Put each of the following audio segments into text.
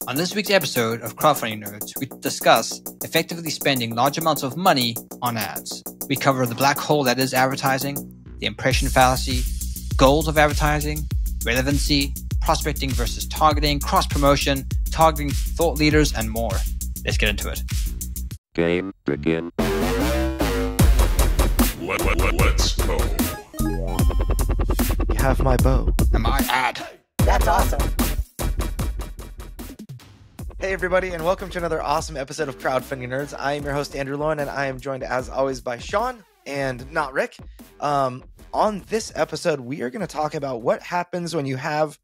On this week's episode of Crowdfunding Nerds, we discuss effectively spending large amounts of money on ads. We cover the black hole that is advertising, the impression fallacy, goals of advertising, relevancy, prospecting versus targeting, cross-promotion, targeting thought leaders, and more. Let's get into it. Game begin. Let's go. You have my bow. Am I ad? That's awesome. Hey everybody, and welcome to another awesome episode of Crowdfunding Nerds. I am your host, Andrew Lowen, and I am joined as always by Sean and not Rick. On this episode, we are going to talk about what happens when you have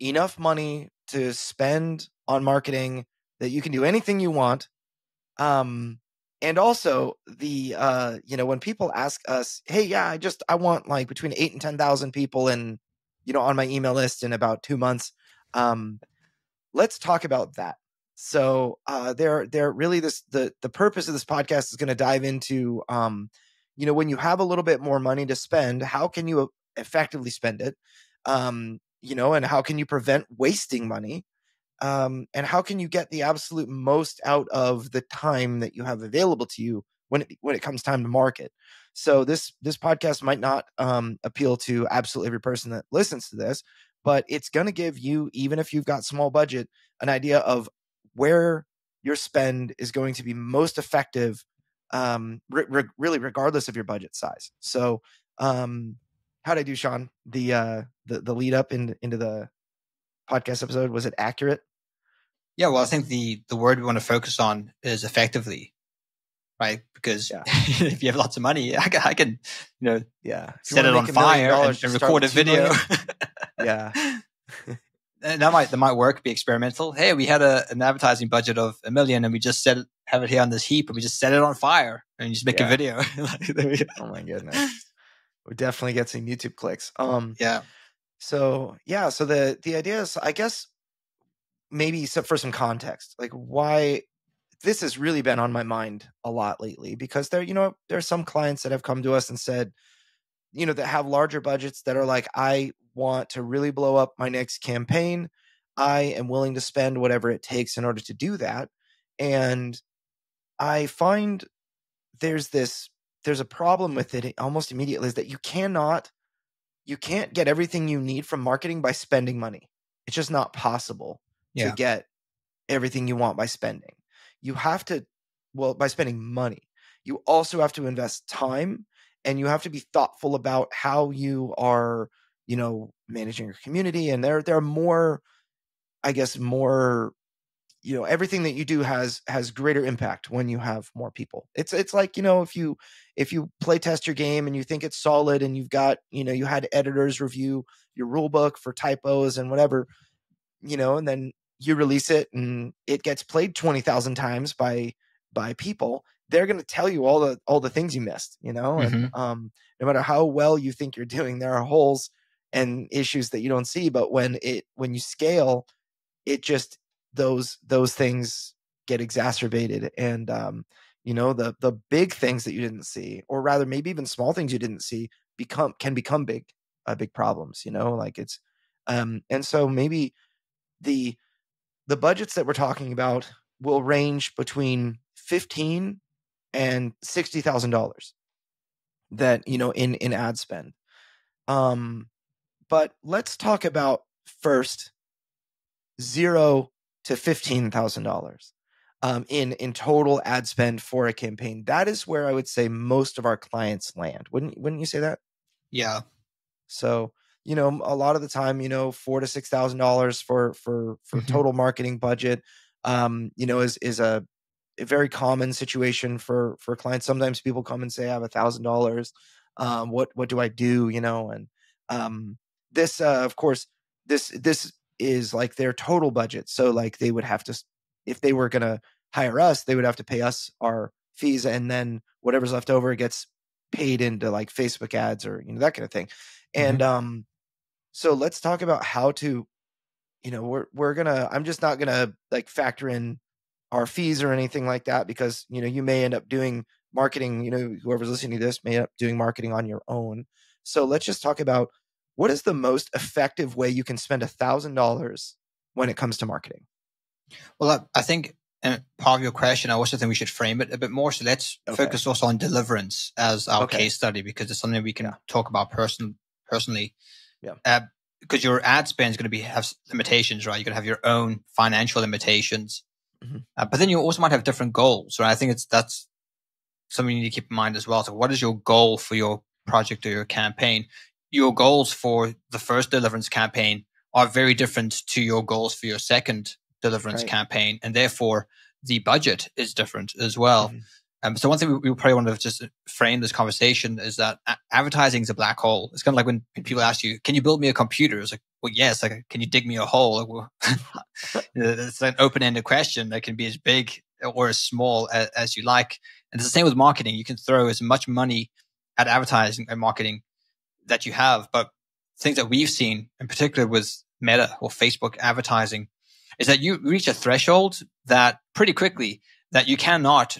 enough money to spend on marketing that you can do anything you want. And also when people ask us, hey, yeah, I want like between 8 and 10,000 people on my email list in about 2 months. Let's talk about that. So they're really the purpose of this podcast is going to dive into, when you have a little bit more money to spend, how can you effectively spend it? And how can you prevent wasting money? And how can you get the absolute most out of the time that you have available to you when it comes time to market? So this podcast might not appeal to absolutely every person that listens to this, but it's going to give you, even if you've got small budget, an idea of where your spend is going to be most effective, really regardless of your budget size. So how'd I do, Sean? The lead up into the podcast episode, was it accurate? Yeah, well, I think the word we want to focus on is effectively, right? Because if you have lots of money, I can set it on fire and record a video. Yeah. And that might work, be experimental. Hey, we had an advertising budget of $1 million and we just have it here on this heap and we just set it on fire and you just make a video. Oh my goodness. We definitely get some YouTube clicks. So the idea is, I guess, maybe for some context, like why this has really been on my mind a lot lately, because there are some clients that have come to us and said, that have larger budgets that are like, I want to really blow up my next campaign. I am willing to spend whatever it takes in order to do that. And I find there's a problem with it almost immediately, is that you can't get everything you need from marketing by spending money. It's just not possible to get everything you want by spending. You have to, by spending money. You also have to invest time, and you have to be thoughtful about how you are, managing your community. And there are more, everything that you do has greater impact when you have more people. It's like, if you play test your game and you think it's solid and you've got, you had editors review your rule book for typos and whatever, and then you release it and it gets played 20,000 times by people, they're going to tell you all the things you missed, and no matter how well you think you're doing, there are holes and issues that you don't see. But when you scale, it just, those things get exacerbated. And, the big things that you didn't see, or rather maybe even small things you didn't see, can become big problems, like it's, and so maybe the budgets that we're talking about will range between $15,000 and $60,000 that, in ad spend. But let's talk about first $0 to $15,000 in total ad spend for a campaign. That is where I would say most of our clients land. Wouldn't you say that? Yeah. So, a lot of the time, $4,000 to $6,000 for total marketing budget, is a very common situation for clients. Sometimes people come and say, I have $1,000. What do I do? And this, of course, this is like their total budget. So like they would have to, if they were going to hire us, they would have to pay us our fees, and then whatever's left over gets paid into like Facebook ads or that kind of thing. And so let's talk about how to, I'm just not gonna like factor in our fees or anything like that, because you may end up doing marketing. Whoever's listening to this may end up doing marketing on your own. So let's just talk about what is the most effective way you can spend $1,000 when it comes to marketing. Well, I think part of your question, I also think we should frame it a bit more. So let's focus also on deliverance as our case study, because it's something we can talk about personally. Yeah. Because your ad spend is going to have limitations, right? You're going to have your own financial limitations. Mm-hmm. But then you also might have different goals, right? I think that's something you need to keep in mind as well. So what is your goal for your project or your campaign? Your goals for the first deliverance campaign are very different to your goals for your second deliverance campaign. And therefore the budget is different as well. Mm-hmm. So one thing we probably want to just frame this conversation is that advertising is a black hole. It's kind of like when people ask you, can you build me a computer? It's like, well, yes. Like, can you dig me a hole? Like, well, it's an open-ended question that can be as big or as small as you like. And it's the same with marketing. You can throw as much money at advertising and marketing that you have. But things that we've seen, in particular with Meta or Facebook advertising, is that you reach a threshold that pretty quickly that you cannot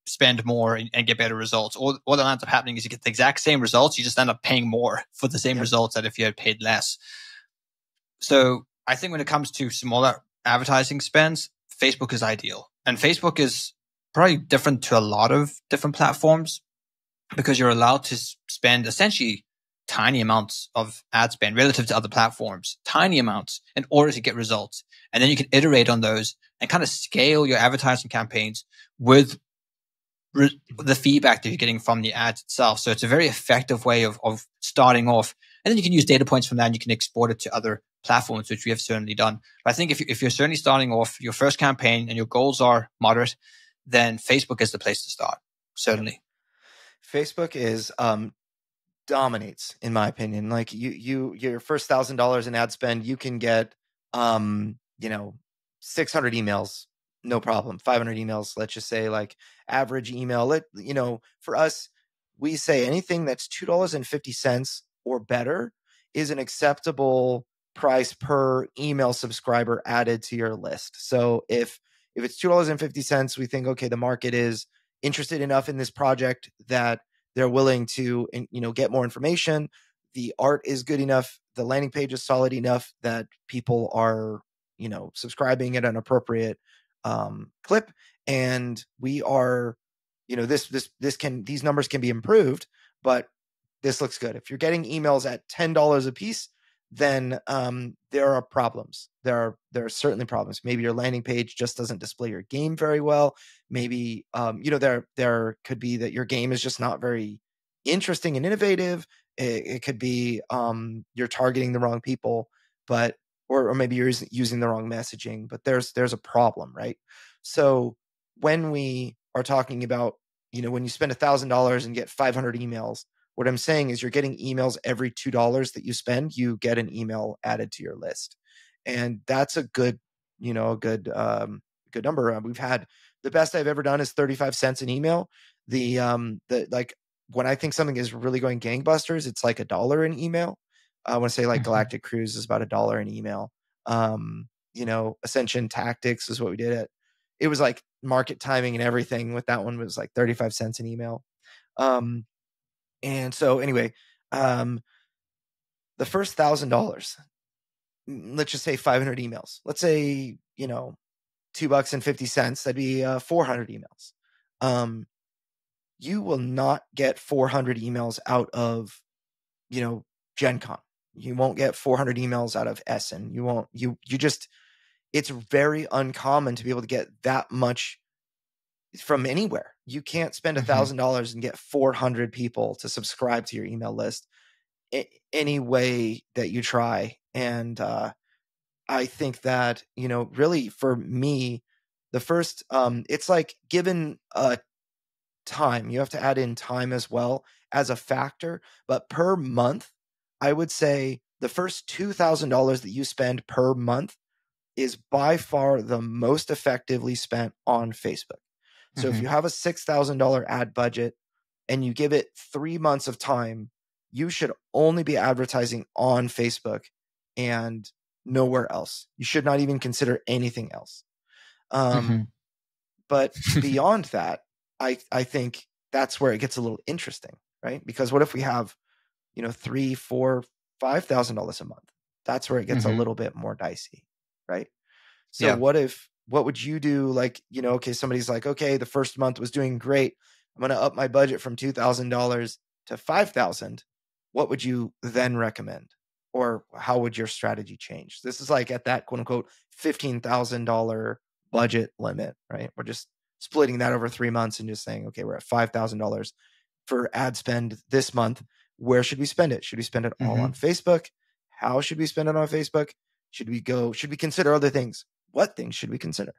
spend more and get better results. Or what ends up happening is you get the exact same results. You just end up paying more for the same results that if you had paid less. So I think when it comes to smaller advertising spends, Facebook is ideal. And Facebook is probably different to a lot of different platforms because you're allowed to spend essentially tiny amounts of ad spend relative to other platforms, tiny amounts in order to get results. And then you can iterate on those and kind of scale your advertising campaigns with the feedback that you're getting from the ads itself. So it's a very effective way of starting off. And then you can use data points from that and you can export it to other platforms, which we have certainly done. But I think if you're certainly starting off your first campaign and your goals are moderate, then Facebook is the place to start. Certainly. Facebook is dominates, in my opinion. Like your first $1,000 in ad spend, you can get 600 emails, no problem. 500 emails, let's just say, like average email. For us, we say anything that's $2.50 or better is an acceptable price per email subscriber added to your list. So if it's $2.50, we think, okay, the market is interested enough in this project that they're willing to, get more information. The art is good enough. The landing page is solid enough that people are, subscribing at an appropriate clip. And we are, these numbers can be improved, but this looks good. If you're getting emails at $10 a piece, then there are problems. There are certainly problems. Maybe your landing page just doesn't display your game very well. Maybe there could be that your game is just not very interesting and innovative. It could be you're targeting the wrong people, but or maybe you're using the wrong messaging. But there's a problem, right? So when we are talking about when you spend $1,000 and get 500 emails. What I'm saying is you're getting emails every $2 that you spend, you get an email added to your list. And that's a good, good number. We've had the best I've ever done is 35 cents an email. Like when I think something is really going gangbusters, it's like $1 an email. I want to say like Galactic Cruise is about $1 an email. Ascension Tactics is what we did. It was like market timing and everything with that one was like 35 cents an email. And so anyway, the first $1,000, let's just say 500 emails. Let's say, $2.50. That'd be 400 emails. You will not get 400 emails out of, Gen Con. You won't get 400 emails out of Essen. You won't, it's very uncommon to be able to get that much from anywhere. You can't spend $1,000 and get 400 people to subscribe to your email list any way that you try. And I think that, really for me, the first, it's like given time, you have to add in time as well as a factor. But per month, I would say the first $2,000 that you spend per month is by far the most effectively spent on Facebook. So if you have a $6,000 ad budget and you give it 3 months of time, you should only be advertising on Facebook and nowhere else. You should not even consider anything else. But beyond that, I think that's where it gets a little interesting, right? Because what if we have, $3,000, $4,000, $5,000 a month? That's where it gets a little bit more dicey, right? So what if what would you do? Like, okay, somebody's like, okay, the first month was doing great. I'm going to up my budget from $2,000 to $5,000. What would you then recommend? Or how would your strategy change? This is like at that quote unquote $15,000 budget limit, right? We're just splitting that over 3 months and just saying, okay, we're at $5,000 for ad spend this month. Where should we spend it? Should we spend it all on Facebook? How should we spend it on Facebook? Should we consider other things? What things should we consider?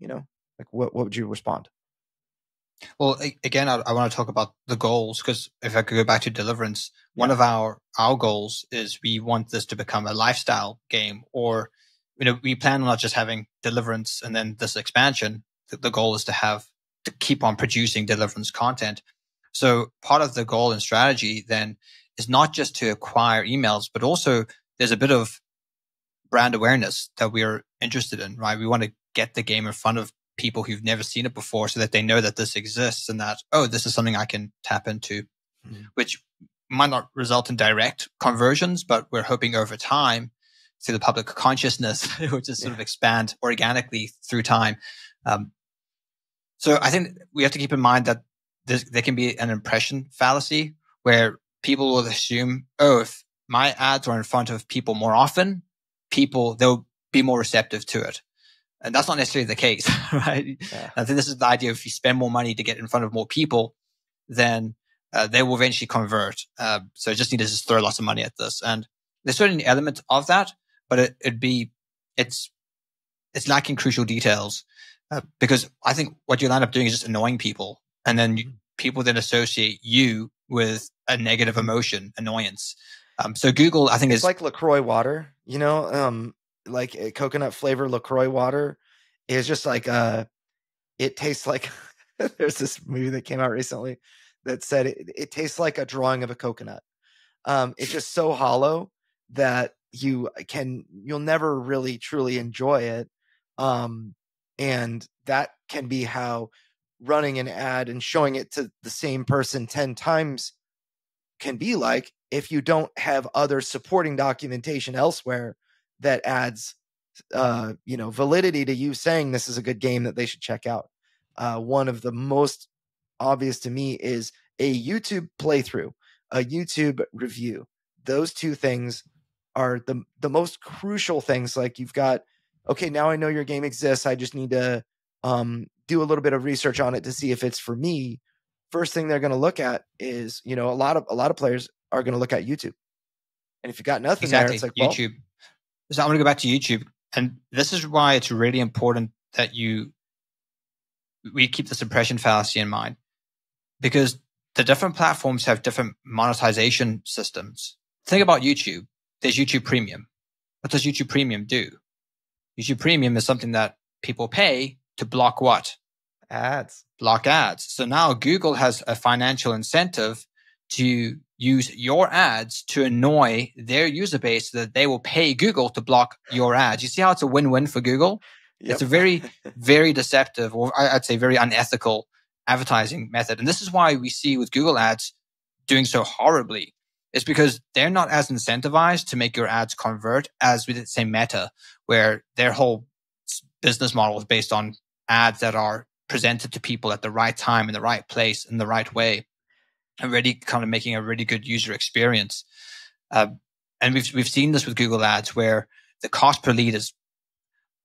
Like what would you respond? Well, again, I want to talk about the goals, because if I could go back to Deliverance, one of our goals is we want this to become a lifestyle game, or, we plan on not just having Deliverance and then this expansion. The goal is to keep on producing Deliverance content. So part of the goal and strategy then is not just to acquire emails, but also there's a bit of brand awareness that we're interested in, right? We want to get the game in front of people who've never seen it before, so that they know that this exists and that, this is something I can tap into, which might not result in direct conversions, but we're hoping over time through the public consciousness, which is sort of expand organically through time. So I think we have to keep in mind that there can be an impression fallacy where people will assume, if my ads are in front of people more often, they'll be more receptive to it. And that's not necessarily the case, right? Yeah. I think this is the idea: if you spend more money to get in front of more people, then they will eventually convert. So you just need to throw lots of money at this. And there's certainly elements of that, but it's lacking crucial details, because I think what you'll end up doing is just annoying people. And then people then associate you with a negative emotion, annoyance. So Google, I think, it's like LaCroix water, like a coconut flavor LaCroix water is just like, it tastes like, there's this movie that came out recently that said it tastes like a drawing of a coconut. It's just so hollow that you'll never really truly enjoy it. And that can be how running an ad and showing it to the same person 10 times can be like, if you don't have other supporting documentation elsewhere that adds, validity to you saying this is a good game that they should check out. One of the most obvious to me is a YouTube playthrough, a YouTube review. Those two things are the most crucial things. Like, you've got, okay, now I know your game exists. I just need to do a little bit of research on it to see if it's for me. First thing they're going to look at is, a lot of players are going to look at YouTube. And if you got nothing there, it's like, YouTube. So I'm going to go back to YouTube. And this is why it's really important that we keep this impression fallacy in mind, because the different platforms have different monetization systems. Think about YouTube. There's YouTube Premium. What does YouTube Premium do? YouTube Premium is something that people pay to block what? Ads. Block ads. So now Google has a financial incentive to use your ads to annoy their user base so that they will pay Google to block your ads. You see how it's a win-win for Google? Yep. It's a very, very deceptive, or I'd say very unethical advertising method. And this is why we see with Google ads doing so horribly. It's because they're not as incentivized to make your ads convert as with, say, Meta, where their whole business model is based on ads that are presented to people at the right time, in the right place, in the right way, and really kind of making a really good user experience. And we've seen this with Google ads, where the cost per lead is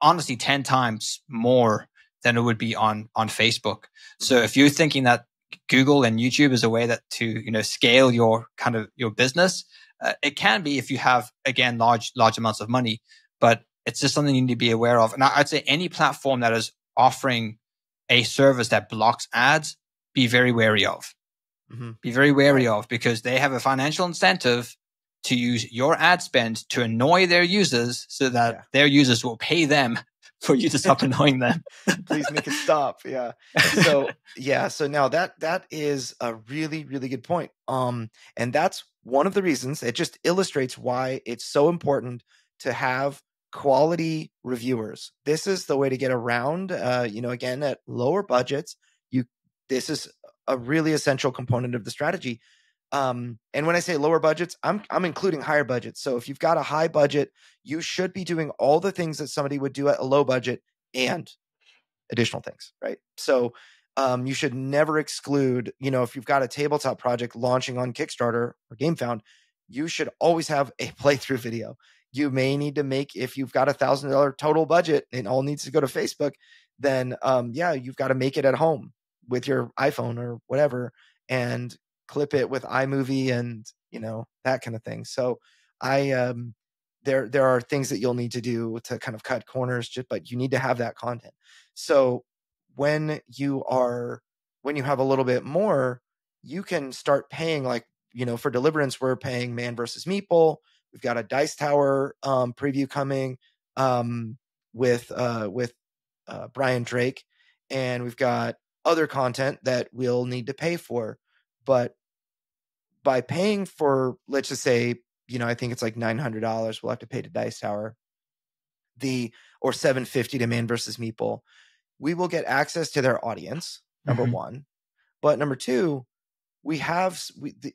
honestly 10 times more than it would be on Facebook. So if you're thinking that Google and YouTube is a way that to scale your business, it can be if you have, again, large amounts of money, but it's just something you need to be aware of. And I'd say any platform that is offering a service that blocks ads, be very wary of. Mm-hmm. Be very wary of, because they have a financial incentive to use your ad spend to annoy their users so that their users will pay them for you to stop annoying them. Please make it stop. Yeah. So now that is a really, really good point. And that's one of the reasons. It just illustrates why it's so important to have quality reviewers. This is the way to get around, again, at lower budgets. This is a really essential component of the strategy. And when I say lower budgets, I'm including higher budgets. So if you've got a high budget, you should be doing all the things that somebody would do at a low budget and additional things, right? So you should never exclude, if you've got a tabletop project launching on Kickstarter or GameFound, you should always have a playthrough video. You may need to make, if you've got $1,000 total budget and all needs to go to Facebook, then you've got to make it at home with your iPhone or whatever and clip it with iMovie and, that kind of thing. So there are things that you'll need to do to kind of cut corners, but you need to have that content. So when you have a little bit more, you can start paying, like, for Deliverance, we're paying Man vs. Meeple. We've got a Dice Tower preview coming with Brian Drake, and we've got other content that we'll need to pay for. But by paying for, let's just say, I think it's like $900 we'll have to pay to Dice Tower, or $750 to Man vs. Meeple, we will get access to their audience, number one. But number two, we have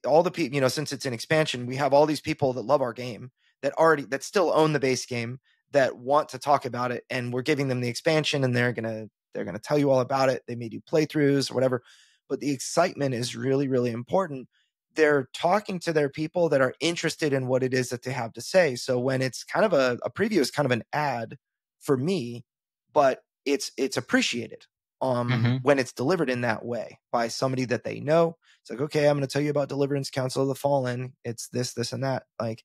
all the people, since it's an expansion, we have all these people that love our game that still own the base game, that want to talk about it, and we're giving them the expansion, and they're gonna tell you all about it. They may do playthroughs or whatever, but the excitement is really, really important. They're talking to their people that are interested in what it is that they have to say. So when it's kind of a preview is kind of an ad for me, but it's appreciated when it's delivered in that way by somebody that they know. It's like, okay, I'm going to tell you about Deliverance, Council of the Fallen. It's this, and that. Like,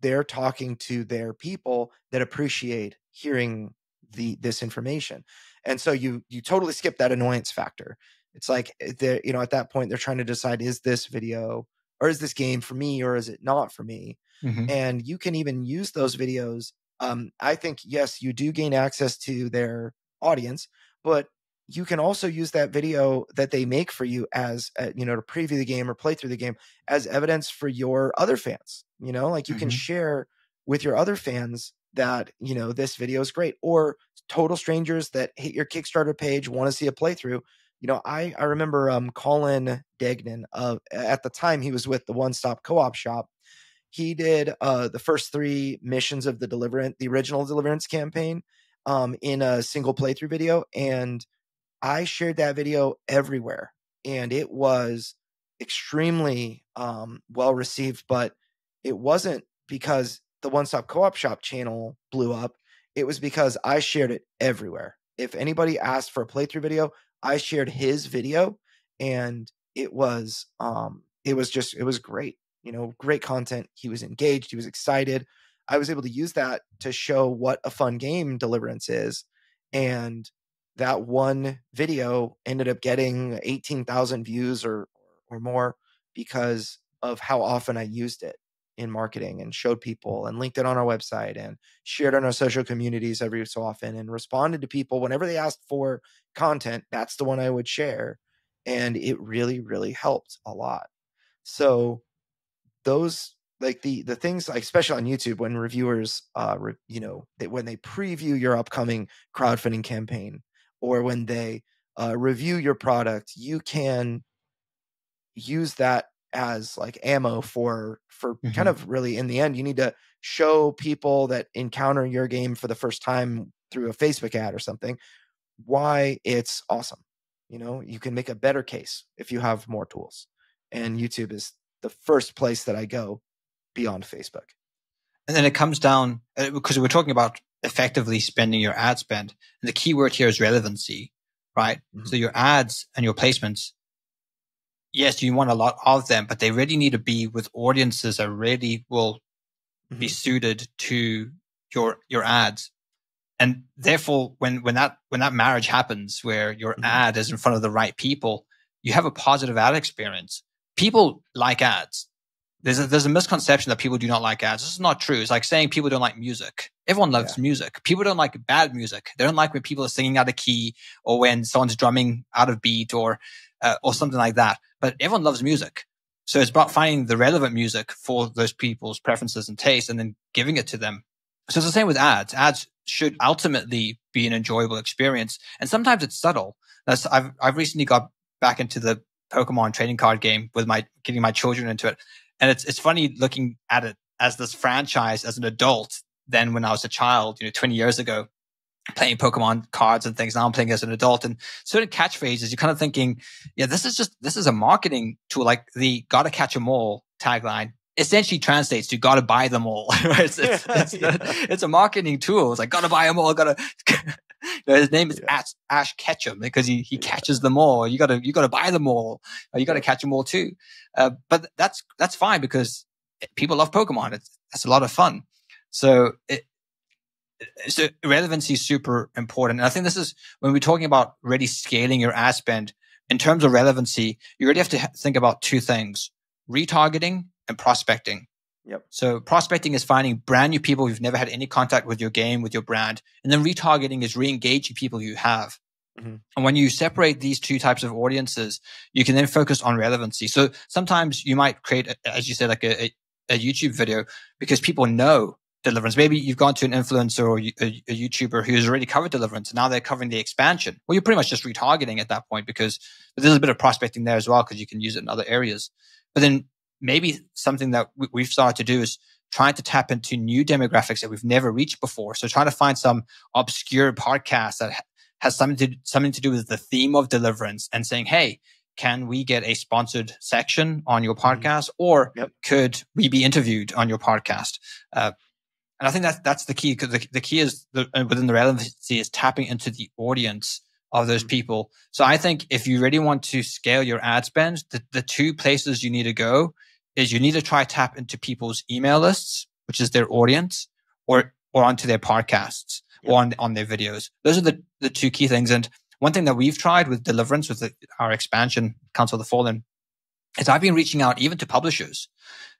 they're talking to their people that appreciate hearing this information. And so you totally skip that annoyance factor. It's like, at that point, they're trying to decide, is this video or is this game for me, or is it not for me? And you can even use those videos. I think, yes, you do gain access to their audience, but you can also use that video that they make for you as, to preview the game or play through the game as evidence for your other fans. Like, you can share with your other fans that, this video is great, or total strangers that hit your Kickstarter page, want to see a playthrough. I remember Colin Degnan, at the time he was with the One Stop Co-op Shop. He did the first 3 missions of the original Deliverance campaign in a single playthrough video, and I shared that video everywhere, and it was extremely well received. But it wasn't because the One Stop Co-op Shop channel blew up. It was because I shared it everywhere. If anybody asked for a playthrough video, I shared his video, and it was great. Great content. He was engaged. He was excited. I was able to use that to show what a fun game Deliverance is. And that one video ended up getting 18,000 views or more because of how often I used it in marketing and showed people and linked it on our website and shared on our social communities every so often and responded to people whenever they asked for content. That's the one I would share. And it really, really helped a lot. So those, like the things, like especially on YouTube, when reviewers, when they preview your upcoming crowdfunding campaign, or when they review your product, you can use that as like ammo for kind of, really, in the end, you need to show people that encounter your game for the first time through a Facebook ad or something why it's awesome. You can make a better case if you have more tools, and YouTube is the first place that I go beyond Facebook. And then it comes down, because we're talking about effectively spending your ad spend, and the key word here is relevancy, right? So your ads and your placements, yes, you want a lot of them, but they really need to be with audiences that really will be suited to your ads. And therefore, when that marriage happens, where your ad is in front of the right people, you have a positive ad experience. People like ads. There's a misconception that people do not like ads. This is not true. It's like saying people don't like music. Everyone loves music. People don't like bad music. They don't like when people are singing out of key, or when someone's drumming out of beat, or something like that. But everyone loves music. So it's about finding the relevant music for those people's preferences and tastes, and then giving it to them. So it's the same with ads. Ads should ultimately be an enjoyable experience. And sometimes it's subtle. I've recently got back into the Pokemon trading card game with getting my children into it. And it's funny looking at it as this franchise as an adult than when I was a child, 20 years ago. playing Pokemon cards and things. Now I'm playing as an adult, and certain catchphrases, you're kind of thinking, yeah, this is a marketing tool. Like the "gotta catch 'em all" tagline essentially translates to "gotta buy them all." Right? It's a marketing tool. It's like, gotta buy them all. Gotta. His name is Ash Ketchum because he catches them all. You gotta buy them all. You gotta catch them all too. But that's fine because people love Pokemon. That's a lot of fun. So relevancy is super important. And I think this is when we're talking about really scaling your ad spend in terms of relevancy, you really have to think about two things: retargeting and prospecting. Yep. So prospecting is finding brand new people who've never had any contact with your game, with your brand. And then retargeting is re-engaging people you have. Mm-hmm. And when you separate these two types of audiences, you can then focus on relevancy. So sometimes you might create, as you said, like a YouTube video because people know Deliverance. Maybe you've gone to an influencer or a YouTuber who's already covered Deliverance, and now they're covering the expansion. Well, you're pretty much just retargeting at that point but there's a bit of prospecting there as well because you can use it in other areas. But then maybe something that we've started to do is trying to tap into new demographics that we've never reached before. So trying to find some obscure podcast that has something to do with the theme of Deliverance and saying, hey, can we get a sponsored section on your podcast? Or could we be interviewed on your podcast? And I think that's the key, because the key is within the relevancy is tapping into the audience of those people. So I think if you really want to scale your ad spend, the two places you need to go is you need to try tap into people's email lists, which is their audience, or onto their podcasts or on their videos. Those are the two key things. And one thing that we've tried with Deliverance, with our expansion, Council of the Fallen, is I've been reaching out even to publishers,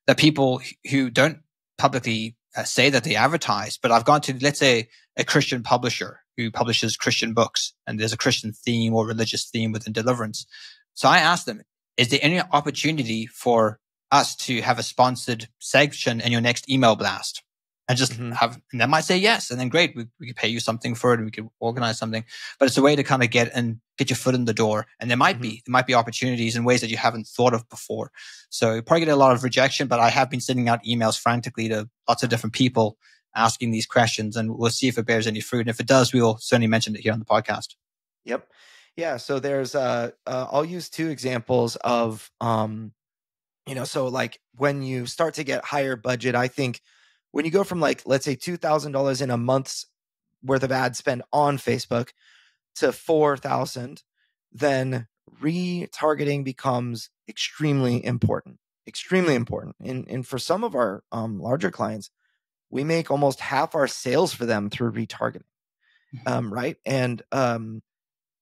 that people who don't publicly say that they advertise, but I've gone to, let's say, a Christian publisher who publishes Christian books, and there's a Christian theme or religious theme within Deliverance. So I asked them, is there any opportunity for us to have a sponsored section in your next email blast? And just and they might say yes, and then great, we could pay you something for it, and we could organize something. But it's a way to kind of get your foot in the door. And there might be opportunities in ways that you haven't thought of before. So you probably get a lot of rejection, but I have been sending out emails frantically to lots of different people asking these questions, and we'll see if it bears any fruit. And if it does, we will certainly mention it here on the podcast. Yep. Yeah. So there's I'll use two examples of so like when you start to get higher budget, I think when you go from, like, let's say $2,000 in a month's worth of ad spend on Facebook to $4,000, then retargeting becomes extremely important. And for some of our larger clients, we make almost half our sales for them through retargeting, right? And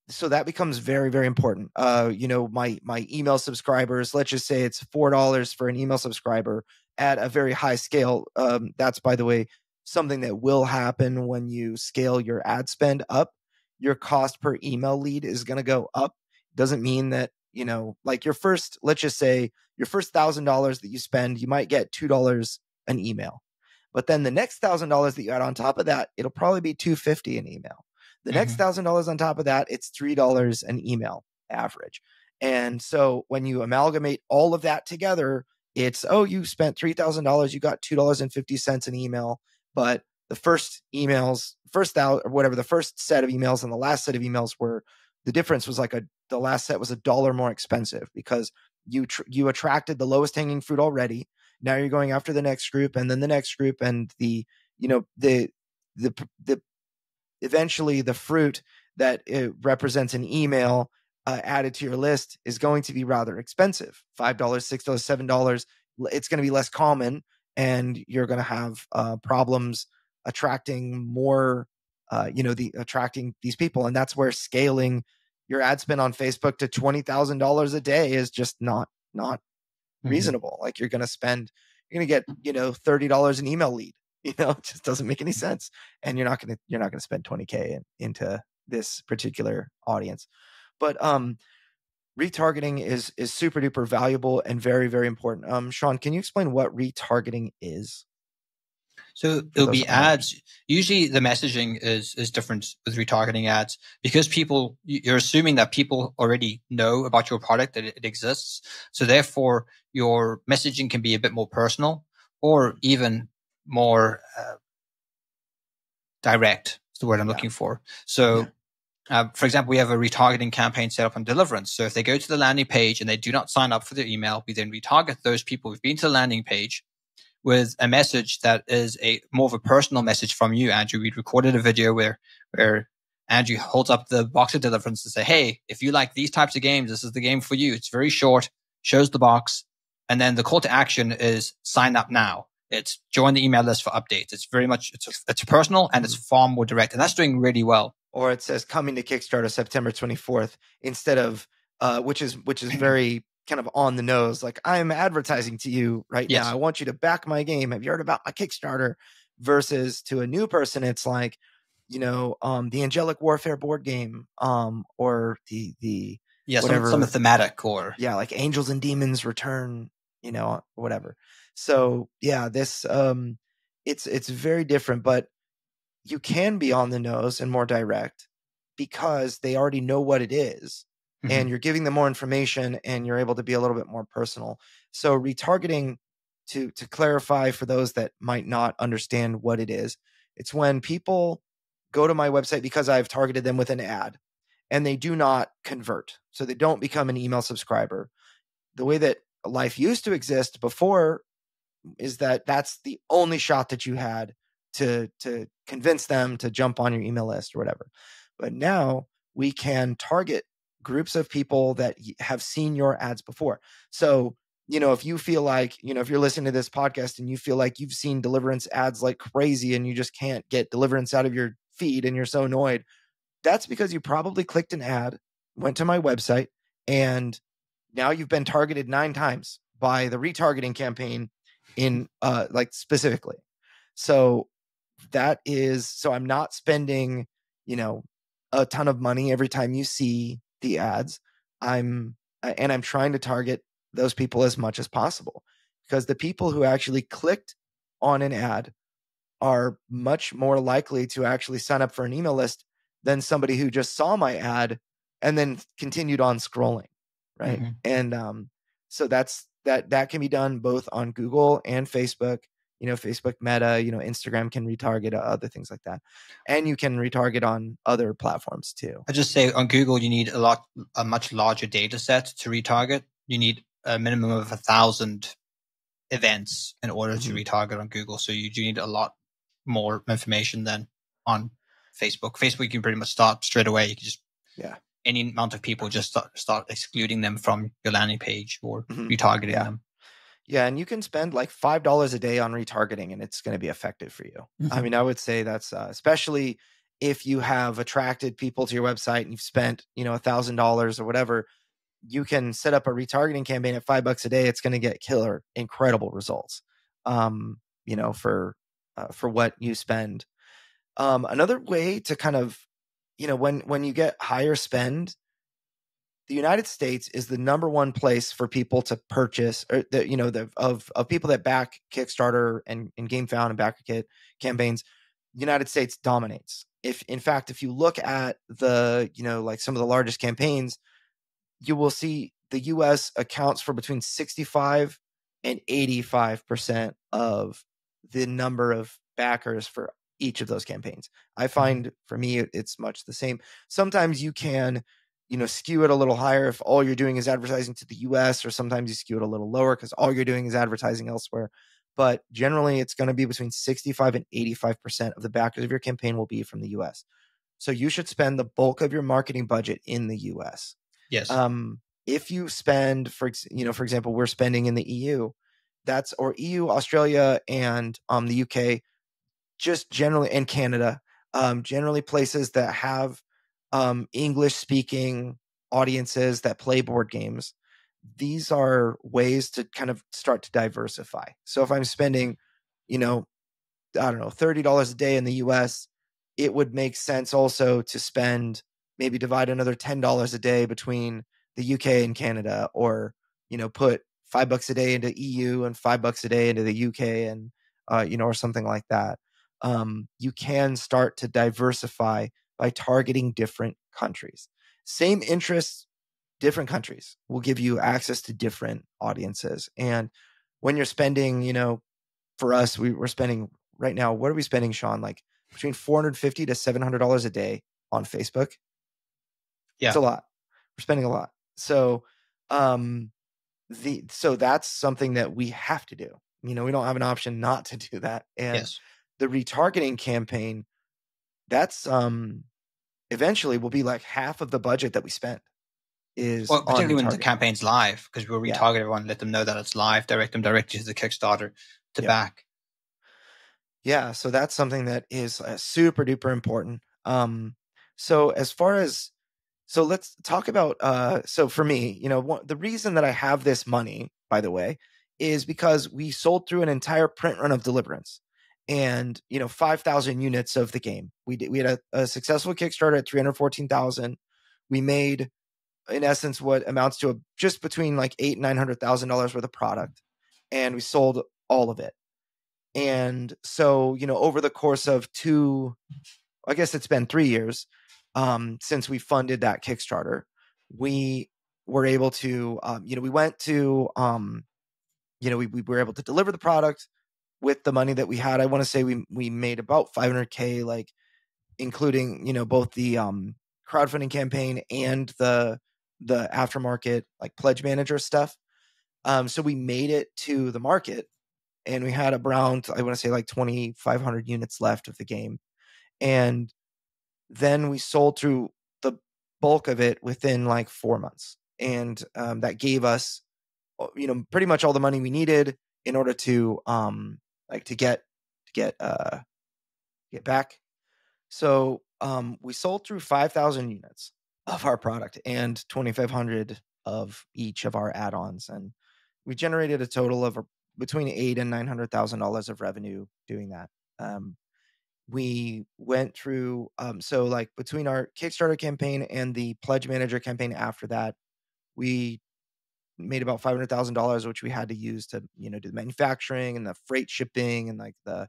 so that becomes very, very important. My email subscribers, let's just say it's $4 for an email subscriber at a very high scale. That's, by the way, something that will happen when you scale your ad spend up. Your cost per email lead is going to go up. Doesn't mean that, like let's just say your first $1,000 that you spend, you might get $2 an email. But then the next $1,000 that you add on top of that, it'll probably be $250 an email. The next $1,000 on top of that, it's $3 an email average. And so when you amalgamate all of that together, it's, you spent $3,000, you got $2.50 an email, but the first set of emails and the last set of emails the difference was the last set was $1 more expensive because you attracted the lowest hanging fruit already. Now you're going after the next group and then the next group, and the eventually the fruit that it represents an email added to your list is going to be rather expensive. $5, $6, $7. It's going to be less common, and you're going to have problems attracting more, attracting these people. And that's where scaling your ad spend on Facebook to $20,000 a day is just not reasonable. Like you're going to get, $30 an email lead. It just doesn't make any sense. And you're not going to spend $20K into this particular audience. But retargeting is super duper valuable and very, very important. Sean, can you explain what retargeting is? So it'll be ads. Usually the messaging is different with retargeting ads because you're assuming that people already know about your product, that it exists. So therefore your messaging can be a bit more personal or even more direct. It's the word I'm Yeah. looking for. So, for example, we have a retargeting campaign set up on Deliverance. So if they go to the landing page and they do not sign up for their email, we then retarget those people who've been to the landing page with a message that is a more of a personal message from you, Andrew. We recorded a video where Andrew holds up the box of Deliverance and say, hey, if you like these types of games, this is the game for you. It's very short, shows the box. And then the call to action is sign up now. It's join the email list for updates. It's very much, it's personal and it's far more direct. And that's doing really well. Or it says coming to Kickstarter September 24th instead of, which is very kind of on the nose. Like, I'm advertising to you right now. I want you to back my game. Have you heard about my Kickstarter? Versus to a new person, it's like, the Angelic Warfare board game, or the whatever, some thematic, or like Angels and Demons Return, whatever. So this it's very different, but you can be on the nose and more direct because they already know what it is, and you're giving them more information, and you're able to be a little bit more personal. So retargeting, to clarify for those that might not understand what it is, it's when people go to my website because I've targeted them with an ad and they do not convert. So they don't become an email subscriber. The way that life used to exist before is that that's the only shot that you had to convince them to jump on your email list or whatever. But now we can target groups of people that have seen your ads before. So, if you feel like, if you're listening to this podcast and you feel like you've seen Deliverance ads like crazy and you just can't get Deliverance out of your feed and you're so annoyed, that's because you probably clicked an ad, went to my website, and now you've been targeted 9 times by the retargeting campaign in specifically. So I'm not spending, a ton of money every time you see the ads. I'm trying to target those people as much as possible, because the people who actually clicked on an ad are much more likely to actually sign up for an email list than somebody who just saw my ad and then continued on scrolling. Right. And so that can be done both on Google and Facebook. Facebook Meta, Instagram can retarget, other things like that. And you can retarget on other platforms too. I just say on Google, you need a much larger data set to retarget. You need a minimum of 1,000 events in order to retarget on Google. So you do need a lot more information than on Facebook. Facebook, you can pretty much start straight away. You can just, any amount of people, just start excluding them from your landing page or retargeting them. Yeah, and you can spend like $5 a day on retargeting, and it's going to be effective for you. I mean, I would say that's especially if you have attracted people to your website and you've spent, $1,000 or whatever, you can set up a retargeting campaign at $5 a day. It's going to get incredible results, for what you spend. Another way to kind of, when you get higher spend, the United States is the number one place for people to purchase, or of people that back Kickstarter and GameFound and BackerKit campaigns. The United States dominates. If you look at the, some of the largest campaigns, you will see the US accounts for between 65 and 85% of the number of backers for each of those campaigns. I find for me, it's much the same. Sometimes you can, skew it a little higher if all you're doing is advertising to the US, or sometimes you skew it a little lower because all you're doing is advertising elsewhere. But generally, it's going to be between 65 and 85% of the backers of your campaign will be from the US. So you should spend the bulk of your marketing budget in the US. Yes. If you spend, for example, we're spending in the EU, or EU, Australia, and the UK, just generally, and Canada, generally places that have English speaking audiences that play board games. These are ways to kind of start to diversify. So if I'm spending, $30 a day in the US, it would make sense also to spend, maybe divide another $10 a day between the UK and Canada, or, put $5 a day into EU and $5 a day into the UK, and, or something like that. You can start to diversify by targeting different countries. Same interests, different countries will give you access to different audiences. And when you're spending, for us, we're spending right now, what are we spending, Sean? Like between $450 to $700 a day on Facebook. Yeah. It's a lot. We're spending a lot. So, so that's something that we have to do. We don't have an option not to do that. And Yes. the retargeting campaign, that's eventually will be like half of the budget that we spent is Well, on particularly when the retargeting. campaign's live, because we'll Yeah. retarget everyone, let them know that it's live, direct them directly to the Kickstarter to Yeah. back. Yeah, so that's something that is super duper important. So as far as let's talk about so for me, the reason that I have this money, by the way, is because we sold through an entire print run of Deliverance and 5,000 units of the game. We had a successful Kickstarter at 314,000. We made, in essence, what amounts to just between like $800,000 and $900,000 worth of product, and we sold all of it. And so, over the course of I guess it's been 3 years since we funded that Kickstarter, we were able to, we went to, we were able to deliver the product with the money that we had. I want to say we made about $500K, like including, both the crowdfunding campaign and the aftermarket, like pledge manager stuff. So we made it to the market. And we had around, I want to say like 2,500 units left of the game. And then we sold through the bulk of it within like 4 months. And that gave us, pretty much all the money we needed in order to get back. So we sold through 5,000 units of our product and 2,500 of each of our add-ons. And we generated a total of between $800,000 and $900,000 of revenue doing that. We went through, so like between our Kickstarter campaign and the Pledge Manager campaign after that, we made about $500,000, which we had to use to, do the manufacturing and the freight shipping and like the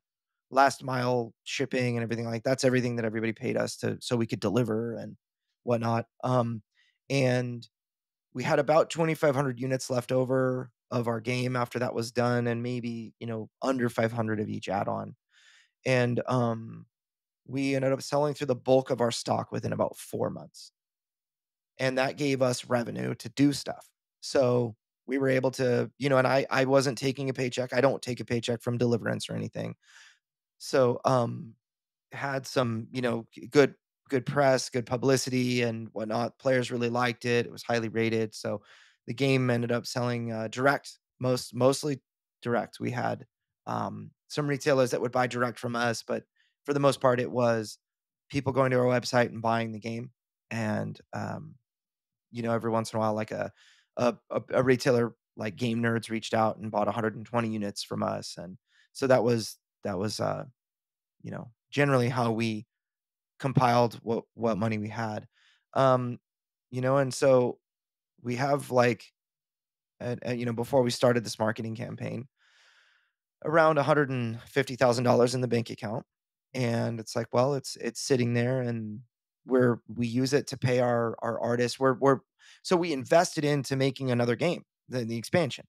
last mile shipping and everything. Like that's everything that everybody paid us so we could deliver and whatnot. And we had about 2,500 units left over of our game after that was done, and maybe, under 500 of each add-on. And we ended up selling through the bulk of our stock within about 4 months. And that gave us revenue to do stuff. So we were able to, and I wasn't taking a paycheck. I don't take a paycheck from Deliverance or anything. So had some, good press, good publicity and whatnot. Players really liked it. It was highly rated. So the game ended up selling direct, mostly direct. We had some retailers that would buy direct from us, but for the most part, it was people going to our website and buying the game. And, every once in a while, like a retailer like Game Nerds reached out and bought 120 units from us. And so that was, generally how we compiled what money we had. And so we have like, before we started this marketing campaign, around $150,000 in the bank account. And it's like, well, it's sitting there and we use it to pay our artists. So we invested into making another game, the expansion.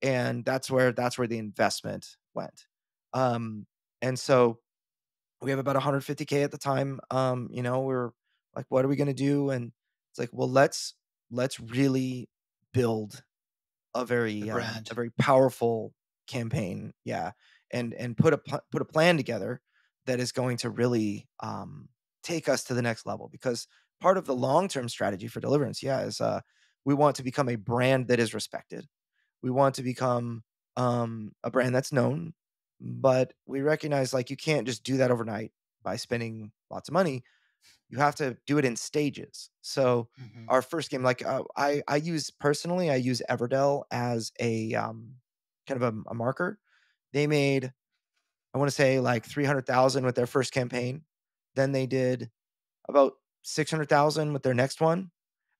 And that's where the investment went. And so we have about 150K at the time. We're like, what are we going to do? And it's like, well, let's really build a very powerful campaign. Yeah. And put a plan together that is going to really take us to the next level, because part of the long-term strategy for Deliverance, is we want to become a brand that is respected. We want to become a brand that's known, but we recognize like you can't just do that overnight by spending lots of money. You have to do it in stages. So our first game, like I use Everdell as a kind of a marker. They made, I want to say like 300,000 with their first campaign. Then they did about 600,000 with their next one.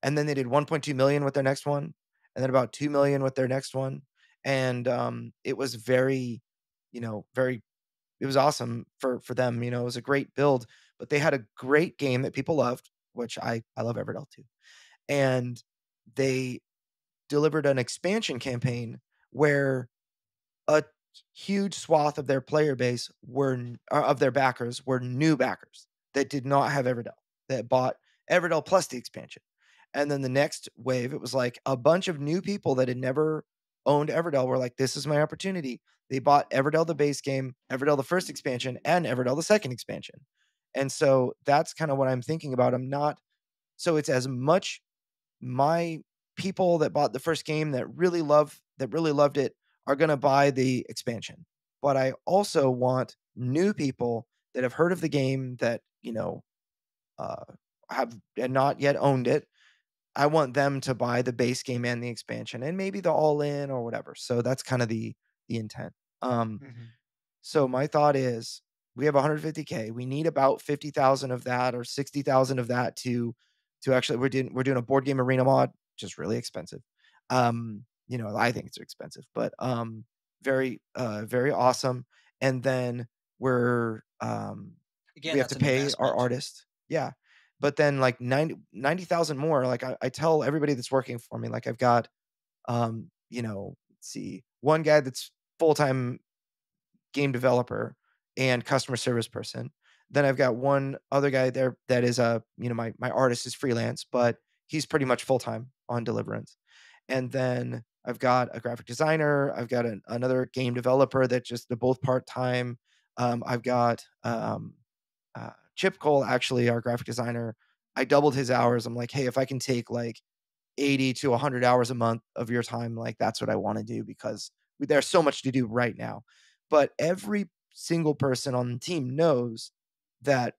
And then they did 1.2 million with their next one. And then about 2 million with their next one. And it was very, it was awesome for them. It was a great build, but they had a great game that people loved, which I love Everdell too. And they delivered an expansion campaign where a huge swath of their player base of their backers were new backers that did not have Everdell, that bought Everdell plus the expansion. And then the next wave, it was like a bunch of new people that had never owned Everdell were like, this is my opportunity. They bought Everdell the base game, Everdell the first expansion, and Everdell the second expansion. And so that's kind of what I'm thinking about. So it's as much my people that bought the first game that really loved it are going to buy the expansion. But I also want new people that have heard of the game that, have not yet owned it. I want them to buy the base game and the expansion and maybe the all in or whatever. So that's kind of the intent. So my thought is we have 150K. We need about 50,000 of that or 60,000 of that to actually, we're doing a board game arena mod, which is really expensive. I think it's expensive, but very, very awesome. And then we have to pay our artist. Yeah. But then like 90,000 more, like I tell everybody that's working for me, like I've got, let's see, one guy that's full-time game developer and customer service person. Then I've got one other guy there that is my artist is freelance, but he's pretty much full-time on Deliverance. And then I've got a graphic designer. I've got another game developer that they're both part-time. I've got Chip Cole, actually, our graphic designer. I doubled his hours. I'm like, hey, if I can take like 80 to 100 hours a month of your time, like that's what I want to do because there's so much to do right now. But every single person on the team knows that